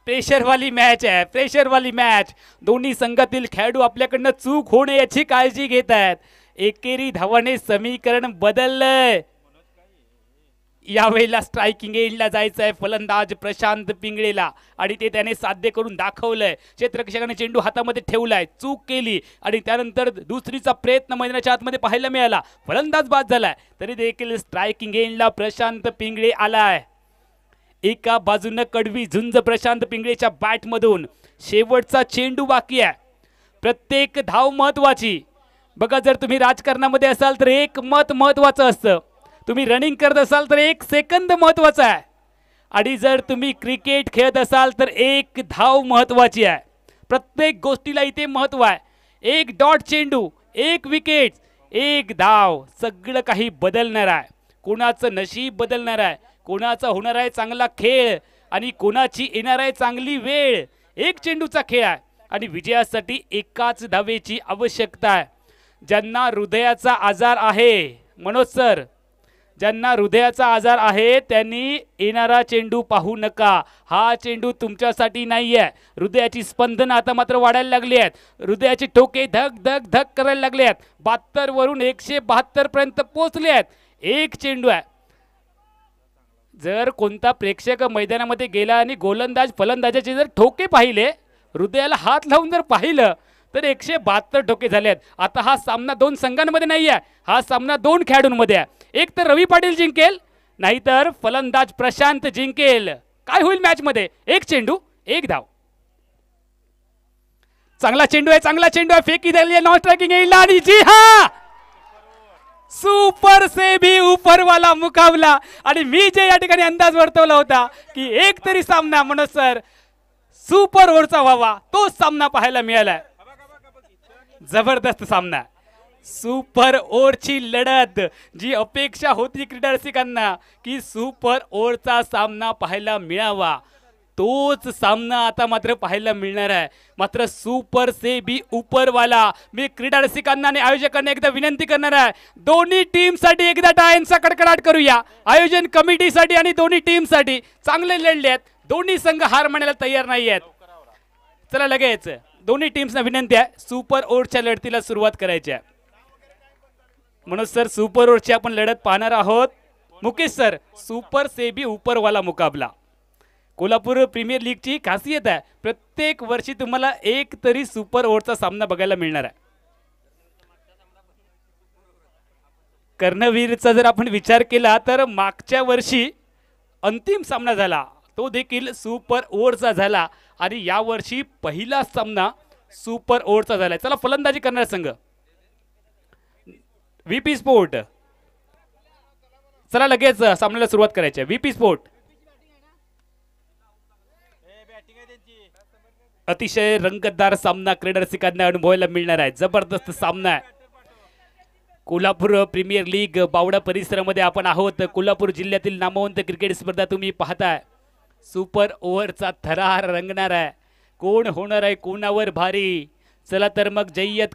प्रेशरवाली मॅच आहे, प्रेशरवाली मॅच. दोन्ही संघातील खेळाडू आपल्याकडनं चूक होणे याची काळजी घेत आहेत. एकेरी धावाने समीकरण बदललंय. यावेळेला स्ट्रायकिंग एंडला जायचं आहे फलंदाज प्रशांत पिंगळेला आणि ते त्याने साध्य करून दाखवलंय. क्षेत्ररक्षकाने चेंडू हातामध्ये ठेवलाय, चूक केली आणि त्यानंतर दुसरीचा प्रयत्न मैदानाच्या आतमध्ये पाहायला मिळाला. फलंदाज बाद झालाय, तरी देखील स्ट्रायकिंग एंडला प्रशांत पिंगळे आलाय. एका बाजूनं कडवी झुंज प्रशांत पिंगळेच्या बॅटमधून. शेवटचा चेंडू बाकी आहे. प्रत्येक धाव महत्वाची. बघा, जर तुम्ही राजकारणामध्ये असाल तर 1 मत महत्वाचं असतं, तुम्ही रनिंग करत असाल तर 1 सेकंद महत्वाचा आहे, आणि जर तुम्ही क्रिकेट खेळत असाल तर 1 धाव महत्वाची आहे. प्रत्येक गोष्टीला इथे महत्व आहे. 1 डॉट चेंडू, 1 विकेट, 1 धाव, सगळं काही बदलणार आहे. कोणाचं नशीब बदलणार आहे, कोणाचा होणार आहे चांगला खेळ आणि कोणाची येणार आहे चांगली वेळ. 1 चेंडूचा खेळ आहे आणि विजयासाठी 1च धावेची आवश्यकता आहे. ज्यांना हृदयाचा आजार आहे, मनोज सर, ज्यांना हृदयाचा आजार आहे त्यांनी येणारा चेंडू पाहू नका. हा चेंडू तुमच्यासाठी नाही आहे. हृदयाची स्पंदन आता मात्र वाढायला लागली आहेत. हृदयाचे ठोके धक धक धक करायला लागले आहेत. 72 वरून 172 पर्यंत पोहोचले आहेत. 1 चेंडू आहे. जर कोणता प्रेक्षक मैदानामध्ये गेला आणि गोलंदाज फलंदाजाचे जर ठोके पाहिले, हृदयाला हात लावून जर पाहिलं तर 172 ठोके झाले आहेत. आता हा सामना 2 संघांमध्ये नाही आहे, हा सामना 2 खेळाडूंमध्ये आहे. एक तर रवी पाटील जिंकेल, नाहीतर फलंदाज प्रशांत जिंकेल. काय होईल मॅच मध्ये? 1 चेंडू, 1 धाव. चांगला चेंडू आहे, चांगला चेंडू आहे, फेकी झाली आहे नॉन स्ट्रायकिंग एंडला आणि जी हा, सुपर से भी ऊपर वाला मुकाबला. आणि मी जे या ठिकाणी अंदाज वर्तवला होता की एक तरी सामना मनोज सर सुपर ओव्हरचा व्हावा, तो सामना पाहायला मिळाला. जबरदस्त सामना, सुपर ओव्हरची लढत. जी अपेक्षा होती क्रीडा रसिकांना की सुपर ओव्हरचा सामना पाहायला मिळावा, तोच सामना आता मात्र पाहायला मिळणार आहे. मात्र सुपर से भी ऊपर वाला. मी क्रीडा रसिकांना आणि आयोजकांना एकदा विनंती करणार आहे, दोन्ही टीमसाठी एकदा टाळ्यांचा कडकडाट करूया. आयोजन कमिटीसाठी आणि दोन्ही टीमसाठी चांगले लढले आहेत. दोन्ही संघ हार मानायला तयार नाही आहेत. चला लगेच दोन्ही टीम्सना विनंती आहे, सुपर ओव्हरच्या लढतीला सुरुवात करायची आहे. म्हणून सर सुपर ओव्हरची आपण लढत पाहणार आहोत. मुकेश सर, सुपर से भी ऊपर वाला मुकाबला. कोल्हापूर प्रीमियर लीगची खासियत आहे, प्रत्येक वर्षी तुम्हाला एक तरी सुपर ओव्हरचा सामना बघायला मिळणार आहे. कर्णवीरचा जर आपण विचार केला तर मागच्या वर्षी अंतिम सामना झाला, तो देखील सुपर ओव्हरचा झाला आणि या वर्षी पहिला सामना सुपर ओव्हरचा झाला. चला फलंदाजी करणार संघ व्हीपी स्पोर्ट. चला लगेच सामन्याला सुरुवात करायची आहे. व्हीपी स्पोर्ट अतिशय रंगतदार सामना क्रीडा रसिकांना अनुभवायला मिळणार आहे. जबरदस्त सामना आहे. कोल्हापूर प्रीमियर लीग बावडा परिसरामध्ये आपण आहोत. कोल्हापूर जिल्ह्यातील नामवंत क्रिकेट स्पर्धा तुम्ही पाहताय. सुपर ओव्हरचा थरार रंगणार आहे. कोण होणार आहे कोणावर भारी? चला तर मग जय्यत